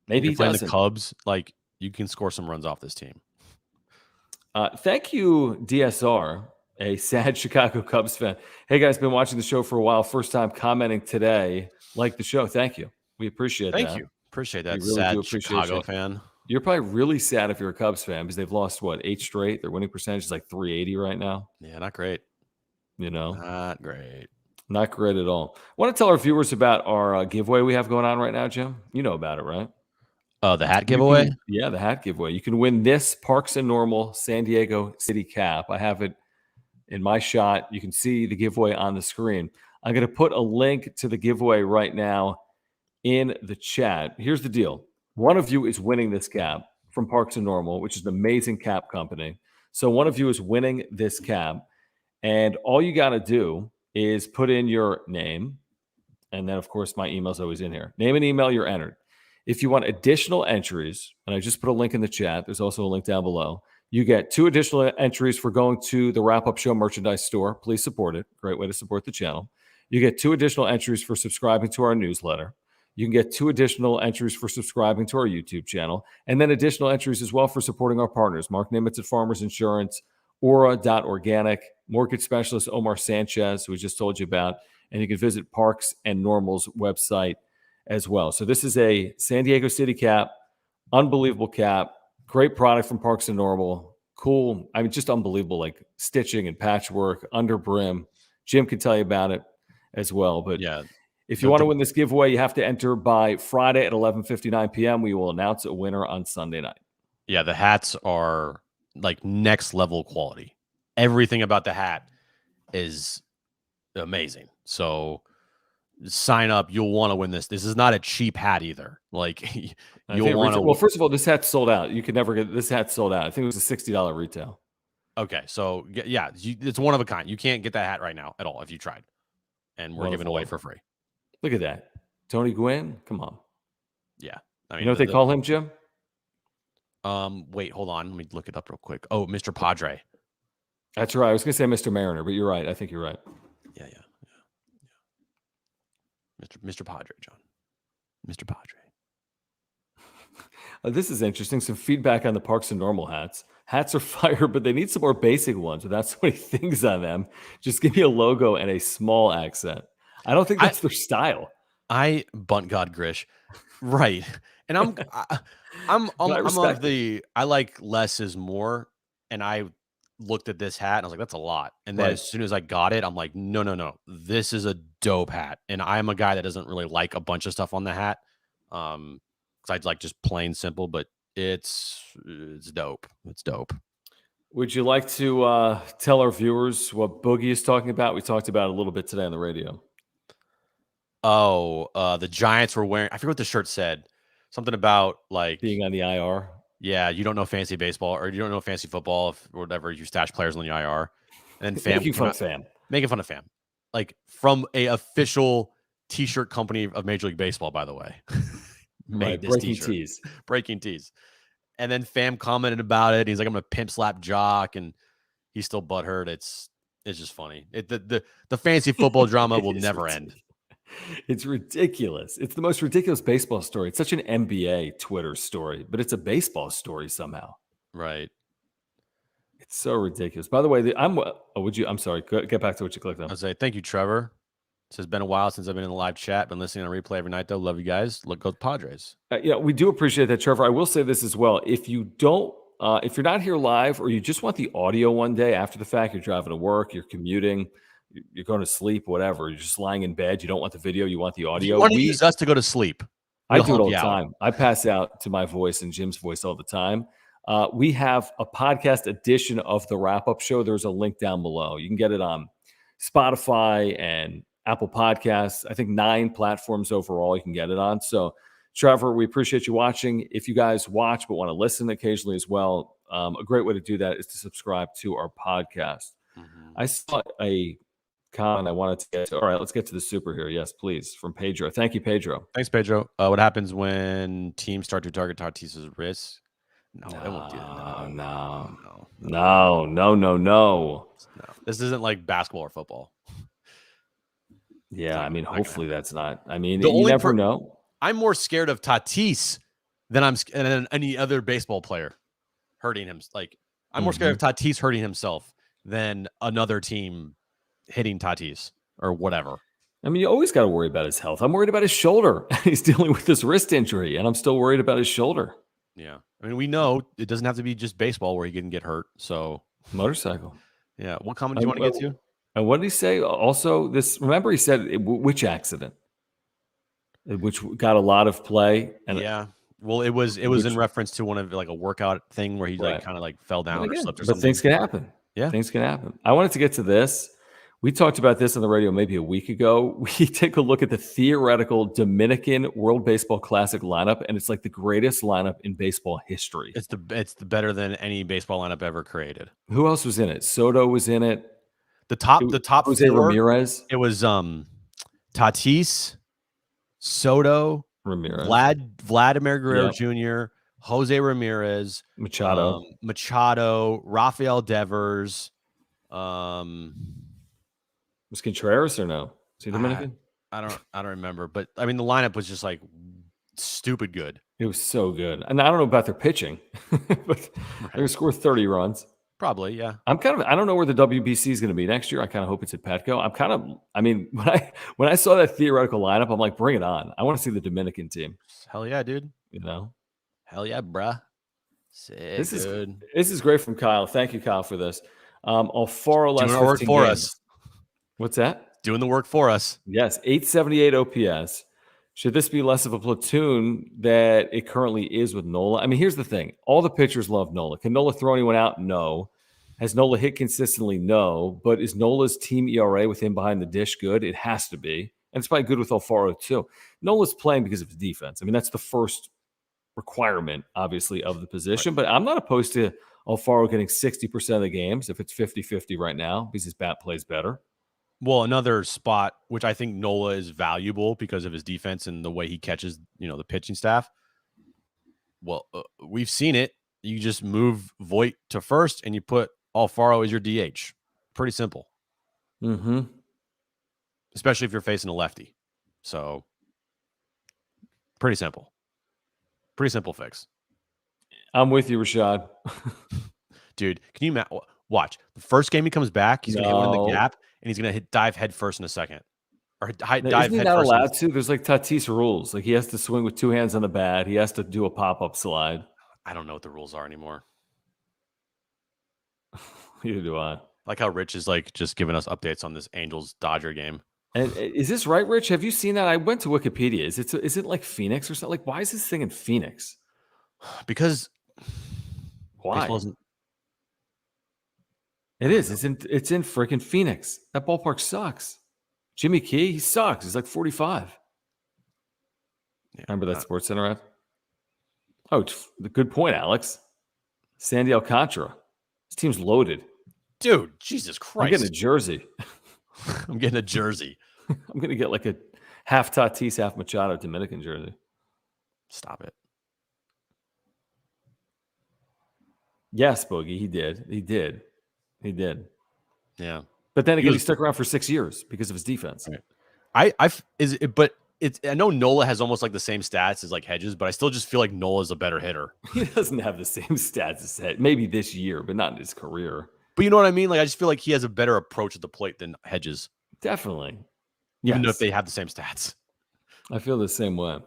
Maybe he doesn't. The Cubs, like, you can score some runs off this team. Thank you, DSR, a sad Chicago Cubs fan. Hey, guys, been watching the show for a while. First time commenting today. Like the show. Thank you. We appreciate that. Thank you. Appreciate that. We really sad do appreciate Chicago you. fan. You're probably really sad if you're a Cubs fan because they've lost, 8 straight? Their winning percentage is like 380 right now. Yeah, not great. You know? Not great. Not great at all. I want to tell our viewers about our giveaway we have going on right now, Jim. You know about it, right? The hat giveaway? Yeah, the hat giveaway. You can win this Parks and Normal San Diego City cap. I have it in my shot. You can see the giveaway on the screen. I'm going to put a link to the giveaway right now in the chat. Here's the deal. One of you is winning this cap from Parks and Normal, which is an amazing cap company. So one of you is winning this cap, and all you got to do is put in your name, and then, of course, my email is always in here. Name and email, you're entered. If you want additional entries, and I just put a link in the chat, there's also a link down below. You get 2 additional entries for going to the Wrap-Up Show merchandise store. Please support it. Great way to support the channel. You get 2 additional entries for subscribing to our newsletter. You can get 2 additional entries for subscribing to our YouTube channel, and then additional entries as well for supporting our partners, Mark Nimitz at Farmers Insurance, Aura.Organic, Mortgage Specialist Omar Sanchez, who we just told you about, and you can visit Parks and Normal's website as well. So this is a San Diego City cap, unbelievable cap, great product from Parks and Normal, cool. I mean, just unbelievable, like stitching and patchwork, under brim. Jim can tell you about it. as well. But Yeah. if you want to win this giveaway, you have to enter by Friday at 11:59 p.m. We will announce a winner on Sunday night. Yeah, the hats are like next level quality. Everything about the hat is amazing. So sign up. You'll want to win this. This is not a cheap hat either. Like you'll want to. Well, first of all, this hat's sold out. You could never get this hat sold out. I think it was a $60 retail. Okay, so yeah, it's one of a kind. You can't get that hat right now at all if you tried, and we're giving away for free. Look at that, Tony Gwynn. Come on. Yeah, I mean, you know what they call him, Jim? Wait, hold on. Let me look it up real quick. Oh, Mr. Padre. That's right. I was going to say Mr. Mariner, but you're right. I think you're right. Yeah. Mr. Padre, John. Mr. Padre. This is interesting. Some feedback on the Parks and Normal hats. Hats are fire, but they need some more basic ones without so many things on them. Just give me a logo and a small accent. I don't think that's their style. Bunt God Grish. Right. And I'm of the I like less is more. And I looked at this hat and I was like, that's a lot. And then as soon as I got it, I'm like, no. This is a dope hat. And I'm a guy that doesn't really like a bunch of stuff on the hat. Because I'd like just plain simple, but it's dope. It's dope. Would you like to tell our viewers what Boogie is talking about? We talked about it a little bit today on the radio. Oh, the Giants were wearing, I forget what the shirt said. Something about like being on the IR. Yeah, you don't know fantasy baseball or you don't know fantasy football or whatever. You stash players on the IR. And then Fam. Making fun of Fam. Making fun of Fam. Like from a official t-shirt company of Major League Baseball, by the way. Made this t-shirt. Breaking tees. And then Fam commented about it. He's like, I'm going to pimp slap Jock. And he's still butthurt. It's just funny. The fantasy football drama will never end. It's ridiculous. It's the most ridiculous baseball story. It's such an NBA Twitter story, but it's a baseball story somehow. Right. It's so ridiculous. By the way, I'm sorry. Get back to what you clicked on. I'll say thank you, Trevor. It has been a while since I've been in the live chat. Been listening on replay every night, though. Love you guys. Go Padres. We do appreciate that, Trevor. I will say this as well. If you don't, if you're not here live or you just want the audio one day after the fact, you're driving to work, you're commuting, you're going to sleep, whatever. You're just lying in bed. You don't want the video. You want the audio. You want to use us to go to sleep. I do it all the time. I pass out to my voice and Jim's voice all the time. We have a podcast edition of the wrap-up show. There's a link down below. You can get it on Spotify and Apple Podcasts. I think 9 platforms overall you can get it on. So, Trevor, we appreciate you watching. If you guys watch but want to listen occasionally as well, a great way to do that is to subscribe to our podcast. Mm-hmm. I saw a comment I wanted to get to. All right, let's get to the super here. Yes, please, from Pedro. Thank you, Pedro. Thanks, Pedro. What happens when teams start to target Tatis's wrist? No, I won't do that. No. This isn't like basketball or football. Yeah, I mean, hopefully that's not. I mean, you never know. I'm more scared of Tatis than any other baseball player hurting him. Like, I'm more scared of Tatis hurting himself than another team hitting Tatis or whatever. I mean, you always got to worry about his health. I'm worried about his shoulder. He's dealing with this wrist injury, and I'm still worried about his shoulder. Yeah. I mean, we know it doesn't have to be just baseball where he can get hurt. So, motorcycle. Yeah. What comment do you want to get to? And what did he say? Also, remember he said, which accident? Which got a lot of play. And yeah. Well, it was in reference to one of like a workout thing where he like kind of like fell down or slipped or something. But things can happen. Yeah. Things can happen. I wanted to get to this. We talked about this on the radio maybe a week ago. We take a look at the theoretical Dominican World Baseball Classic lineup, and it's like the greatest lineup in baseball history. It's the better than any baseball lineup ever created. Who else was in it? Soto was in it. The top Jose 4, Ramirez. It was Tatis, Soto, Ramirez, Vladimir Guerrero Jr., Jose Ramirez, Machado, Rafael Devers. Was Contreras or no? Is he Dominican? I don't remember, but I mean the lineup was just like stupid good. It was so good, and I don't know about their pitching, but they're gonna score 30 runs. Probably, yeah. I don't know where the WBC is going to be next year. I kind of hope it's at Petco. I mean, when I saw that theoretical lineup, I'm like, bring it on. I want to see the Dominican team. Hell yeah, dude. You know? Hell yeah, bruh. This is great from Kyle. Thank you, Kyle, for this. Alfaro last doing our work for games. us. What's that? doing the work for us. Yes, 878 OPS. Should this be less of a platoon that it currently is with Nola? I mean, here's the thing. All the pitchers love Nola. Can Nola throw anyone out? No. Has Nola hit consistently? No. But is Nola's team ERA with him behind the dish good? It has to be. And it's probably good with Alfaro too. Nola's playing because of his defense. I mean, that's the first requirement, obviously, of the position. But I'm not opposed to Alfaro getting 60% of the games if it's 50-50 right now because his bat plays better. Well, another spot, which I think Nola is valuable because of his defense and the way he catches, the pitching staff. Well, we've seen it. You just move Voit to first and you put Alfaro as your DH. Pretty simple. Mm-hmm. Especially if you're facing a lefty. So, pretty simple. Pretty simple fix. I'm with you, Rashad. Dude, can you watch? The first game he comes back, he's going to hit one in the gap, and he's going to dive head first in a second. Or dive Isn't he head not first. allowed to? There's like Tatis rules. Like he has to swing with two hands on the bat. He has to do a pop-up slide. I don't know what the rules are anymore. Neither do I. Like how Rich is like just giving us updates on this Angels-Dodger game. And is this right, Rich? Have you seen that? I went to Wikipedia. Is it like Phoenix or something? Like, why is this thing in Phoenix? Because why? It is. It's in freaking Phoenix. That ballpark sucks. Jimmy Key, he sucks. He's like 45. Yeah, remember that Sports Center ad? Oh, good point, Alex. Sandy Alcantara. This team's loaded. Dude, Jesus Christ. I'm getting a jersey. I'm getting a jersey. I'm going to get like a half Tatis, half Machado Dominican jersey. Stop it. Yes, Boogie, he did. Yeah. But then again, he stuck around for 6 years because of his defense. Right. I know Nola has almost like the same stats as like Hedges, but I still just feel like Nola's a better hitter. He doesn't have the same stats as Hedges. Maybe this year, but not in his career. But you know what I mean? Like, I just feel like he has a better approach at the plate than Hedges. Definitely. Even though if they have the same stats. I feel the same way.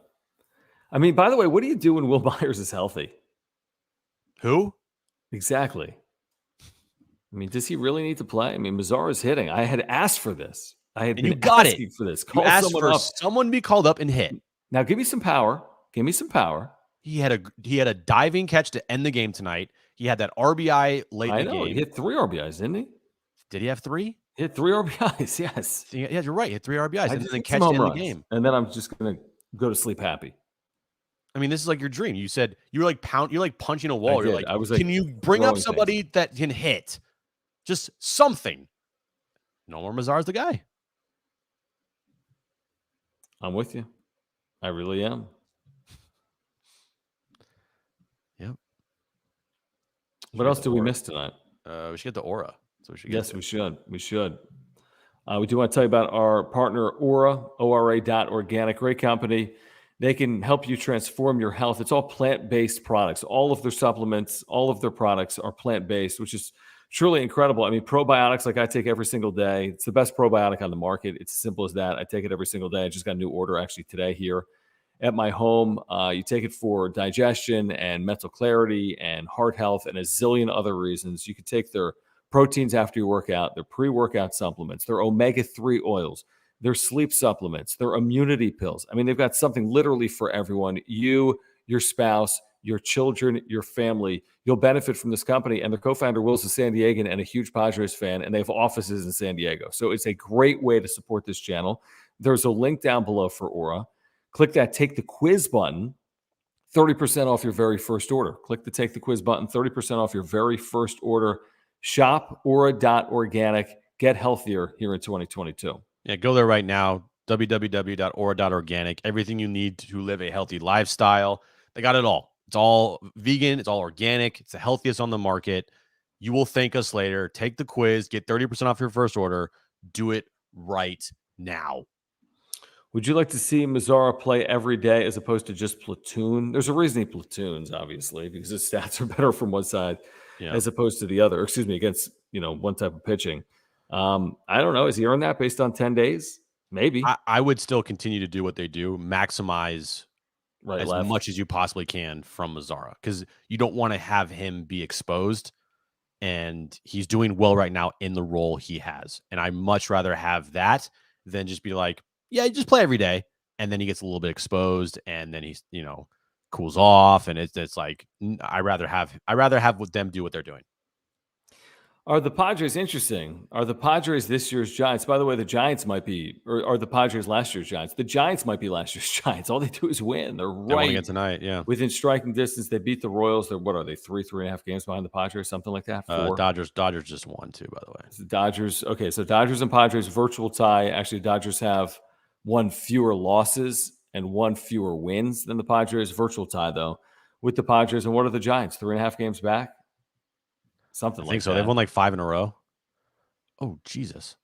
I mean, by the way, what do you do when Will Myers is healthy? Who? Exactly. I mean, does he really need to play? I mean, Mazzara's hitting. I had asked for this. I had been asking for this. Call someone up. Someone to be called up and hit. Now, give me some power. He had a diving catch to end the game tonight. He had that RBI late in the game. He hit 3 RBIs, didn't he? Did he have 3? He hit 3 RBIs, yes. Yeah, you're right. He hit 3 RBIs and then catch to end the game. And then I'm just going to go to sleep happy. I mean, this is like your dream. You said you were like you're like punching a wall. You're like, can you bring up somebody that can hit? Just something. Nomar Mazar's the guy. I'm with you. I really am. Yep. What else do we miss tonight? We should get the Aura. So we should. We should. We do want to tell you about our partner, Aura, ORA.organic. Great company. They can help you transform your health. It's all plant-based products. All of their supplements, all of their products are plant-based, which is truly incredible. I mean, probiotics, like I take every single day. It's the best probiotic on the market. It's as simple as that. I take it every single day. I just got a new order actually today here at my home. You take it for digestion and mental clarity and heart health and a zillion other reasons. You can take their proteins after your workout, their pre-workout supplements, their omega-3 oils, their sleep supplements, their immunity pills. I mean, they've got something literally for everyone. You, your spouse, your children, your family. You'll benefit from this company. And their co-founder, Will's a San Diegan and a huge Padres fan, and they have offices in San Diego. So it's a great way to support this channel. There's a link down below for Aura. Click that Take the Quiz button, 30% off your very first order. Click the Take the Quiz button, 30% off your very first order. Shop Aura.organic. Get healthier here in 2022. Yeah, go there right now, www.aura.organic. Everything you need to live a healthy lifestyle. They got it all. It's all vegan. It's all organic. It's the healthiest on the market. You will thank us later. Take the quiz. Get 30% off your first order. Do it right now. Would you like to see Mazzara play every day as opposed to just platoon? There's a reason he platoons, obviously, because his stats are better from one side as opposed to the other. Excuse me, against one type of pitching. I don't know. Has he earned that based on 10 days? Maybe. I would still continue to do what they do. Maximize much as you possibly can from Mazzara, because you don't want to have him be exposed, and he's doing well right now in the role he has. And I much rather have that than just be like, yeah, you just play every day. And then he gets a little bit exposed and then he's, cools off. And it's like, I rather have with them do what they're doing. Are the Padres interesting? Are the Padres this year's Giants? By the way, the Giants might be, or are the Padres last year's Giants? The Giants might be last year's Giants. All they do is win. They're Won right again tonight. Yeah. within striking distance. They beat the Royals. They're, what are they, 3.5 games behind the Padres, something like that? 4. Dodgers just won too, by the way. The Dodgers. Okay, so Dodgers and Padres virtual tie. Actually, Dodgers have 1 fewer losses and 1 fewer wins than the Padres. Virtual tie though with the Padres. And what are the Giants? 3.5 games back. Something like that. I think so. They've won like 5 in a row. Oh, Jesus.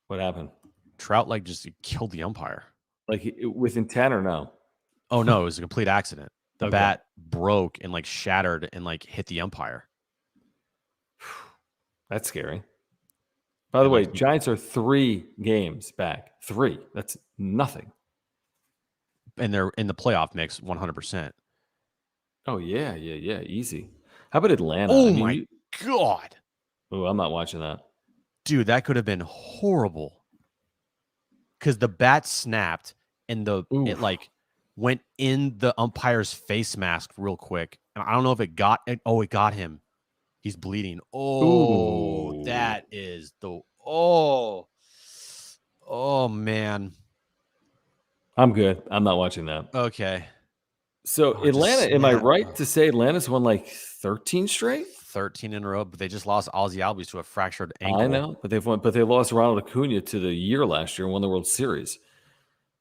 What happened? Trout just killed the umpire. Like with intent or no? Oh, no. It was a complete accident. The bat broke and shattered and hit the umpire. That's scary. By the way, Giants are 3 games back. 3. That's nothing. And they're in the playoff mix 100%. Oh, yeah. Easy. How about Atlanta? Oh, my God. Oh, I'm not watching that. Dude, that could have been horrible. Because the bat snapped and it went in the umpire's face mask real quick. And I don't know if it got it. Oh, it got him. He's bleeding. Oh, that is oh, man. I'm good. I'm not watching that. Okay. So Atlanta, am I right to say Atlanta's won 13 straight? 13 in a row, but they just lost Ozzie Albies to a fractured ankle. I know, but they lost Ronald Acuna to the year last year and won the World Series.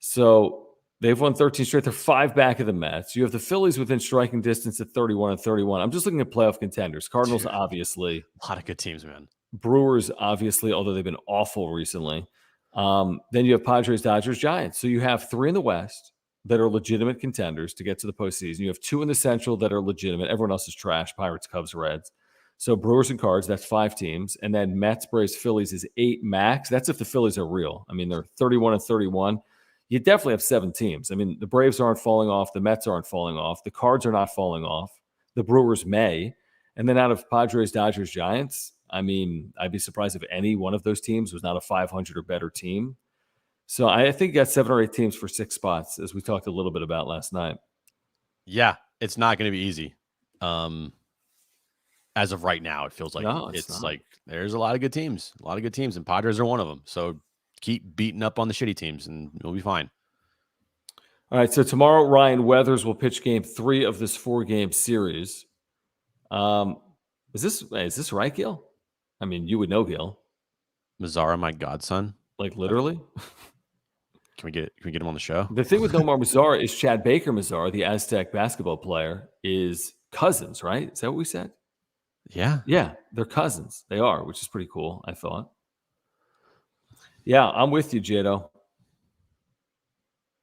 So they've won 13 straight. They're 5 back of the Mets. You have the Phillies within striking distance at 31 and 31. I'm just looking at playoff contenders. Cardinals, obviously. A lot of good teams, man. Brewers, obviously, although they've been awful recently. Then you have Padres, Dodgers, Giants. So you have 3 in the West that are legitimate contenders to get to the postseason. You have 2 in the Central that are legitimate. Everyone else is trash. Pirates, Cubs, Reds. So Brewers and Cards, that's 5 teams. And then Mets, Braves, Phillies is 8 max. That's if the Phillies are real. I mean, they're 31 and 31. You definitely have 7 teams. I mean, the Braves aren't falling off. The Mets aren't falling off. The Cards are not falling off. The Brewers may. And then out of Padres, Dodgers, Giants, I mean, I'd be surprised if any one of those teams was not a 500 or better team. So I think you got 7 or 8 teams for 6 spots, as we talked a little bit about last night. Yeah, it's not going to be easy. As of right now, it feels like it's there's a lot of good teams, and Padres are one of them. So keep beating up on the shitty teams, and you'll be fine. All right, so tomorrow Ryan Weathers will pitch game 3 of this 4-game series. Is this right, Gil? I mean, you would know Gil. Mazzara, my godson. Like literally? Can we get him on the show? The thing with Nomar Mazzara is Chad Baker Mazzara, the Aztec basketball player, is cousins, right? Is that what we said? Yeah. Yeah, they're cousins. They are, which is pretty cool, I thought. Yeah, I'm with you, Jado.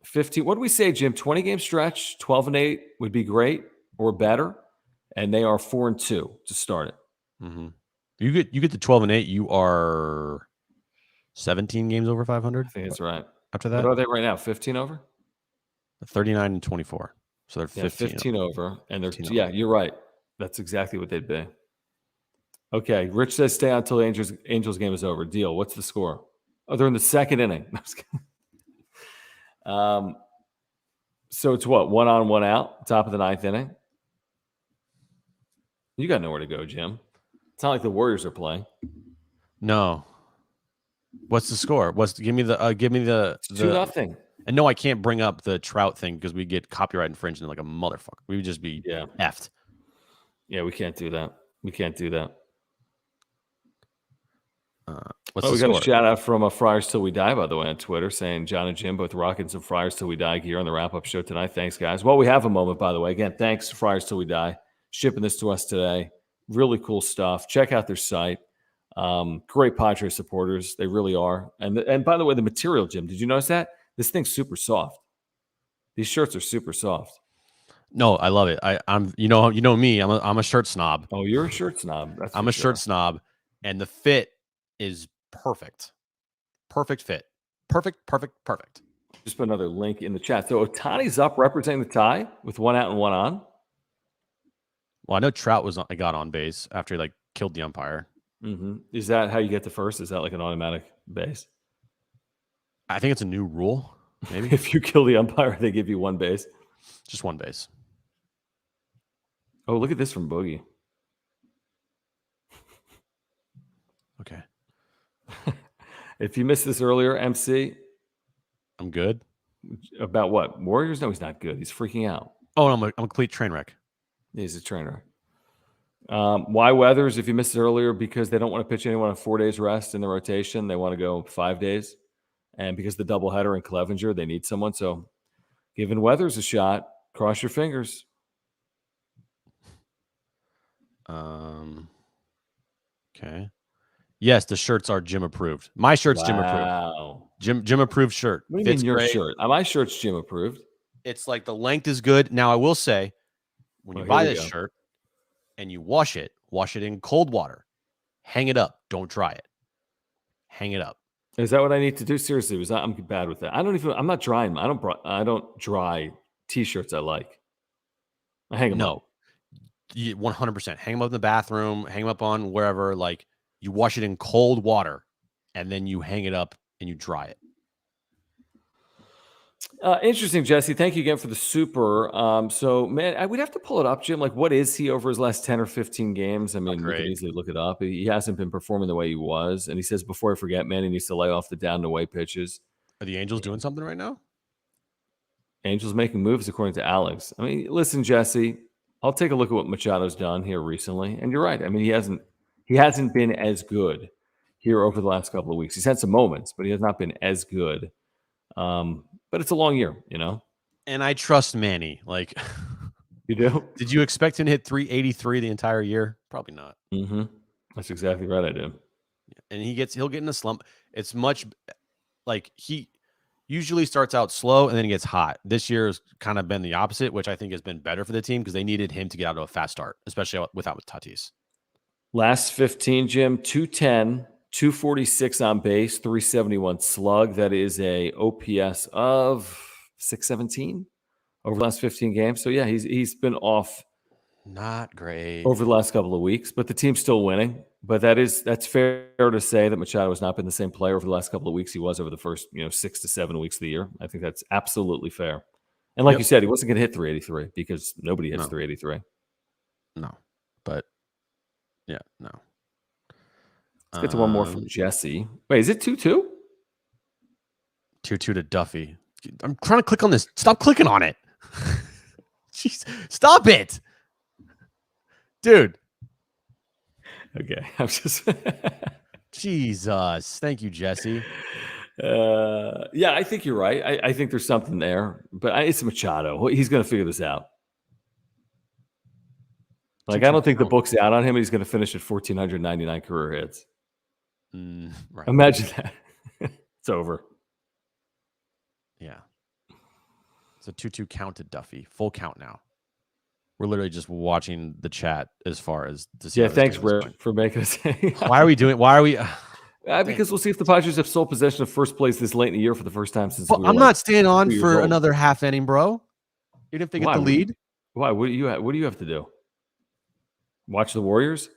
15. What do we say, Jim? 20-game stretch, 12-8 would be great or better. And they are 4-2 to start it. Mm-hmm. You get to 12-8, you are 17 games over 500. I think that's right. After that, what are they right now? 15 over? 39 and 24. So they're 15 over, and they're you're right. That's exactly what they'd be. Okay, Rich says stay on until the Angels game is over. Deal. What's the score? Oh, they're in the 2nd inning. So it's what, 1 on, 1 out, top of the 9th inning. You got nowhere to go, Jim. It's not like the Warriors are playing. No. What's the score? Give me the 2-0. And no, I can't bring up the Trout thing because we get copyright infringement like a motherfucker. We would just be effed. Yeah, we can't do that. We What's the we score? got a shout out from Friars Till We Die, by the way, on Twitter, saying John and Jim both rocking some Friars Till We Die gear on the wrap-up show tonight. Thanks, guys. Well, we have a moment, by the way. Again, thanks to Friars Till We Die, shipping this to us today. Really cool stuff. Check out their site. Great Padres supporters. They really are. And by the way, the material, Jim, did you notice that? This thing's super soft. These shirts are super soft. No, I love it. I'm you know me. I'm a shirt snob. Oh, you're a shirt snob. I'm a shirt snob, and the fit is perfect. Perfect fit. Perfect. Just put another link in the chat. So Ohtani's up representing the tie with 1 out and 1 on. Well, I know Trout got on base after he killed the umpire. Mm-hmm. Is that how you get to first? Is that like an automatic base? I think it's a new rule. Maybe If you kill the umpire, they give you one base. just one base. Oh, look at this from Boogie. Okay, If you missed this earlier, MC, I'm good. about what? Warriors? No, he's not good. He's freaking out. Oh, no, I'm a complete train wreck. He's a trainer. Why Weathers? If you missed it earlier, because they don't want to pitch anyone on 4 days rest in the rotation. They want to go 5 days. And because the doubleheader in Clevenger, they need someone. So giving Weathers a shot. Cross your fingers. Okay. Yes, the shirts are gym approved. My shirt's gym approved. Wow. Gym approved shirt. What do you Fits mean your great. shirt? My shirt's gym approved. It's like the length is good. Now I will say, when you Oh, buy here we this go. shirt and you wash it in cold water. Hang it up. Don't dry it. Hang it up. Is that what I need to do? Seriously, I'm bad with that. I'm not drying. I don't dry t-shirts I like. I hang them up. No, 100%. Hang them up in the bathroom. Hang them up on wherever. Like you wash it in cold water, and then you hang it up and you dry it. Interesting, Jesse. Thank you again for the super. So, man, we'd have to pull it up, Jim. Like, what is he over his last 10 or 15 games? I mean, we could great. easily look it up. He hasn't been performing the way he was. And he says, before I forget, man, he needs to lay off the down and away pitches. Are the Angels doing something right now? Angels making moves, according to Alex. I mean, listen, Jesse, I'll take a look at what Machado's done here recently. And you're right. I mean, he hasn't been as good here over the last couple of weeks. He's had some moments, but he has not been as good. But it's a long year, you know? And I trust Manny. Like, You do? did you expect him to hit 383 the entire year? Probably not. Mm-hmm. That's exactly right, I do. And he'll get in a slump. It's much like he usually starts out slow and then he gets hot. This year has kind of been the opposite, which I think has been better for the team because they needed him to get out of a fast start, especially without Tatis. Last 15, Jim, 210, 246 on base, 371 slug. That is a OPS of 617 over the last 15 games. So, yeah, he's been off Not great. over the last couple of weeks, but the team's still winning. But that's fair to say that Machado has not been the same player over the last couple of weeks he was over the first 6 to 7 weeks of the year. I think that's absolutely fair. And like you said, he wasn't going to hit 383 because nobody hits 383. No, but yeah, no. Let's get to one more from Jesse. Wait, is it 2-2? 2-2 to Duffy. I'm trying to click on this. Stop clicking on it. Jeez, stop it. Dude. Okay. I'm just Jesus. Thank you, Jesse. Yeah, I think you're right. I think there's something there, but it's Machado. He's going to figure this out. Like, I don't think the book's out on him. He's going to finish at 1,499 career hits. Right. Imagine that. It's over. Yeah. It's a 2-2 count to Duffy. Full count now. We're literally just watching the chat as far as to see. Yeah, thanks, Rick, for making us. Why are we? Because we'll see if the Padres have sole possession of first place this late in the year for the first time since. I'm not staying on for another half inning, bro. Even if they get the lead. Why? What do you have to do? Watch the Warriors?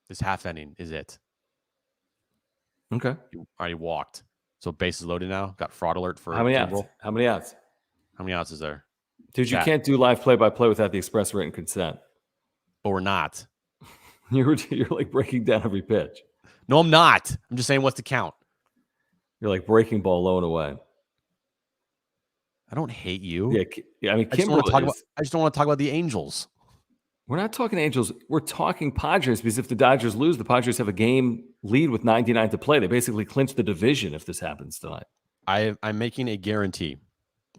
This half inning is it. Okay. You already walked. So base is loaded now. Got fraud alert for how many outs? How many outs? How many outs is there? Dude, you can't do live play-by-play without the express written consent. But we're not. You're like breaking down every pitch. No, I'm not. I'm just saying what's the count. You're like breaking ball low and away. I don't hate you. Yeah. I mean, I just don't want to talk about the Angels. We're not talking Angels. We're talking Padres because if the Dodgers lose, the Padres have a game lead with 99 to play. They basically clinch the division if this happens tonight. I'm making a guarantee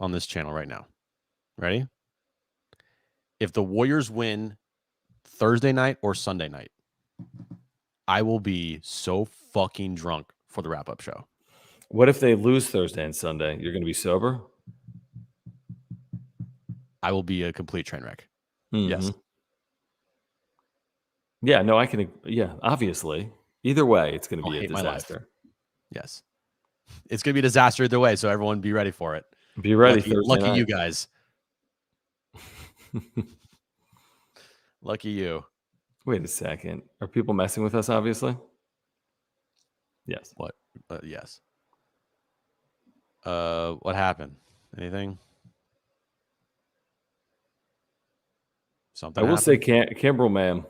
on this channel right now. Ready? If the Warriors win Thursday night or Sunday night, I will be so fucking drunk for the wrap-up show. What if they lose Thursday and Sunday? You're going to be sober? I will be a complete train wreck. Mm-hmm. Yes. Yeah, no, I can. Yeah, obviously. Either way, it's going to be a disaster. Yes. It's going to be a disaster either way, so everyone be ready for it. Be ready. Lucky you guys. Lucky you. Wait a second. Are people messing with us, obviously? Yes. What? Yes. What happened? Anything? Something. I will say, happened? Kimbrel, man.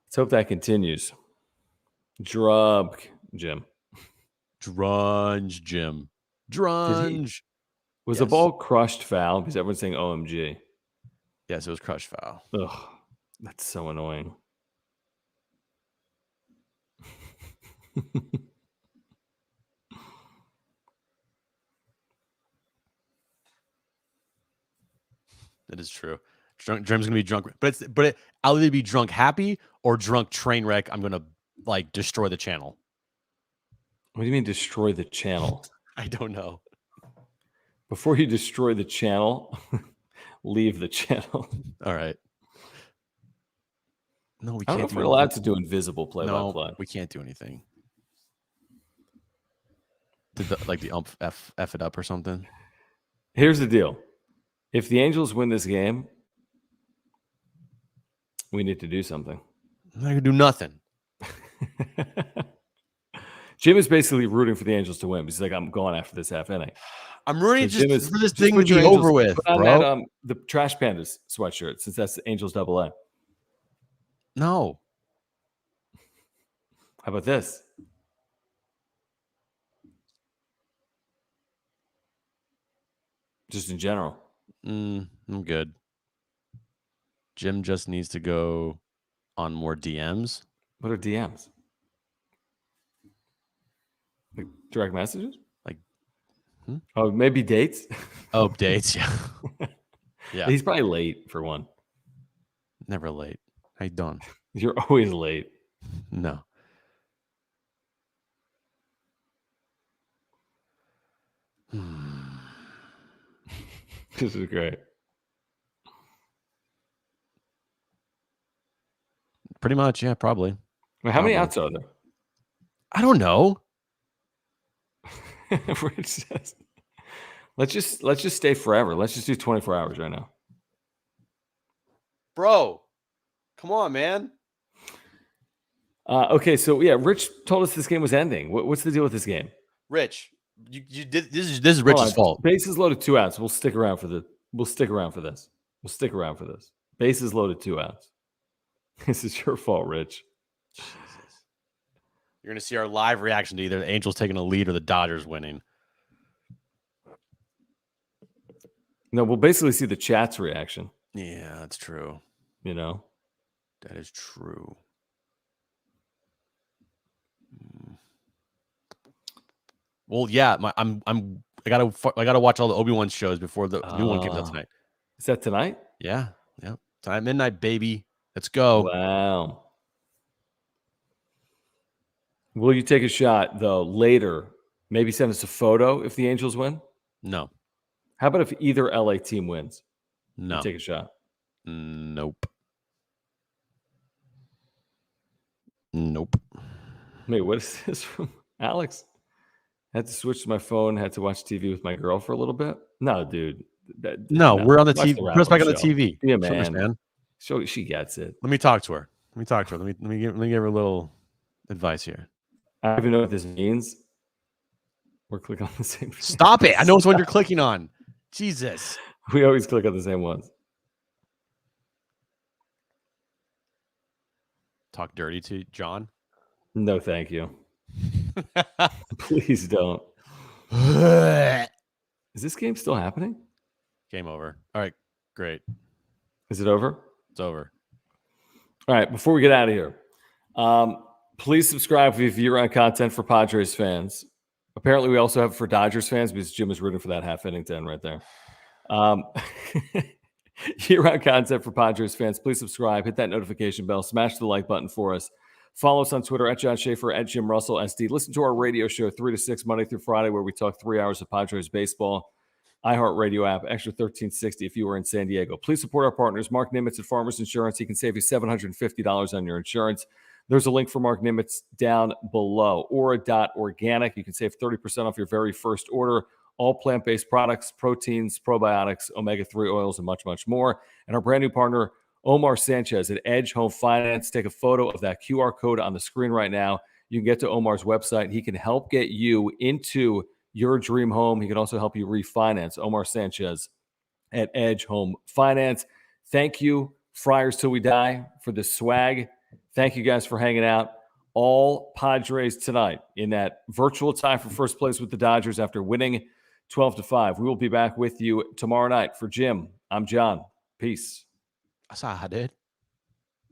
Let's hope that continues. Drub, Jim. Drunge, Jim. Drunge. Was the ball crushed foul? Because everyone's saying OMG. Yes, it was crushed foul. Ugh, that's so annoying. That is true. Drum's gonna be drunk, but I'll either be drunk happy or drunk train wreck. I'm gonna like destroy the channel. What do you mean destroy the channel? I don't know. Before you destroy the channel, leave the channel. All right. No, we I don't can't. know if we're allowed to do invisible play-by-play. No, we can't do anything. Did the ump f it up or something? Here's the deal. If the Angels win this game, we need to do something. I'm not gonna do nothing. Jim is basically rooting for the Angels to win. He's like, I'm going after this half inning. I'm rooting So for this thing to put your be Angels- over with, put on bro. that, the Trash Pandas sweatshirt, since that's the Angels AA. No. How about this? Just in general. I'm good. Jim just needs to go on more DMs. What are DMs? Like direct messages? Like, Oh, maybe dates? Oh, dates. Yeah. Yeah. He's probably late for one. Never late. How you doing? You're always late. No. This is great. Pretty much, yeah, probably. Well, how many Probably. outs are there? I don't know. Rich says, let's just stay forever. Let's just do 24 hours right now. Bro, come on, man. Okay, so yeah, Rich told us this game was ending. What's the deal with this game? Rich, you did this is Rich's fault. Bases loaded, 2 outs. We'll stick around for this. Bases loaded, 2 outs. This is your fault, Rich. Jesus. You're gonna see our live reaction to either the Angels taking a lead or the Dodgers winning. No, we'll basically see the chat's reaction. Yeah, that's true. You know, That is true. Well, yeah, I gotta watch all the Obi-Wan shows before the new one comes out tonight. Is that tonight? Yeah. Tonight midnight, baby. Let's go. Wow. Will you take a shot though later? Maybe send us a photo if the Angels win. No. How about if either LA team wins? No. You take a shot. Nope. Wait, what is this from Alex? Had to switch to my phone. Had to watch TV with my girl for a little bit. No, dude. No, we're on the Watch TV. the Put us back on the wrap-up show. TV. Be a She'll man. understand. So she gets it. Let me talk to her. Let me give her a little advice here. I don't even know what this means. We're clicking on the same. Stop it. I know it's one you're clicking on. Jesus. We always click on the same ones. Talk dirty to John. No, thank you. Please don't. Is this game still happening? Game over. All right. Great. Is it over? It's over. All right. Before we get out of here, please subscribe if you're on content for Padres fans. Apparently, we also have it for Dodgers fans because Jim is rooting for that half inning to end right there. Year-round content for Padres fans. Please subscribe, hit that notification bell, smash the like button for us. Follow us on Twitter at John Schaefer, at Jim Russell SD. Listen to our radio show 3 to 6 Monday through Friday where we talk 3 hours of Padres baseball. iHeartRadio app, extra 1360 if you are in San Diego. Please support our partners. Mark Nimitz at Farmers Insurance. He can save you $750 on your insurance. There's a link for Mark Nimitz down below. Aura.organic. You can save 30% off your very first order. All plant-based products, proteins, probiotics, omega-3 oils, and much, much more. And our brand new partner, Omar Sanchez at Edge Home Finance. Take a photo of that QR code on the screen right now. you can get to Omar's website. He can help get you into your dream home. He can also help you refinance. Omar Sanchez at Edge Home Finance. Thank you, Friars Till We Die, for the swag. Thank you guys for hanging out. All Padres tonight in that virtual tie for first place with the Dodgers after winning 12-5. We will be back with you tomorrow night. For Jim, I'm John. Peace. That's how I did.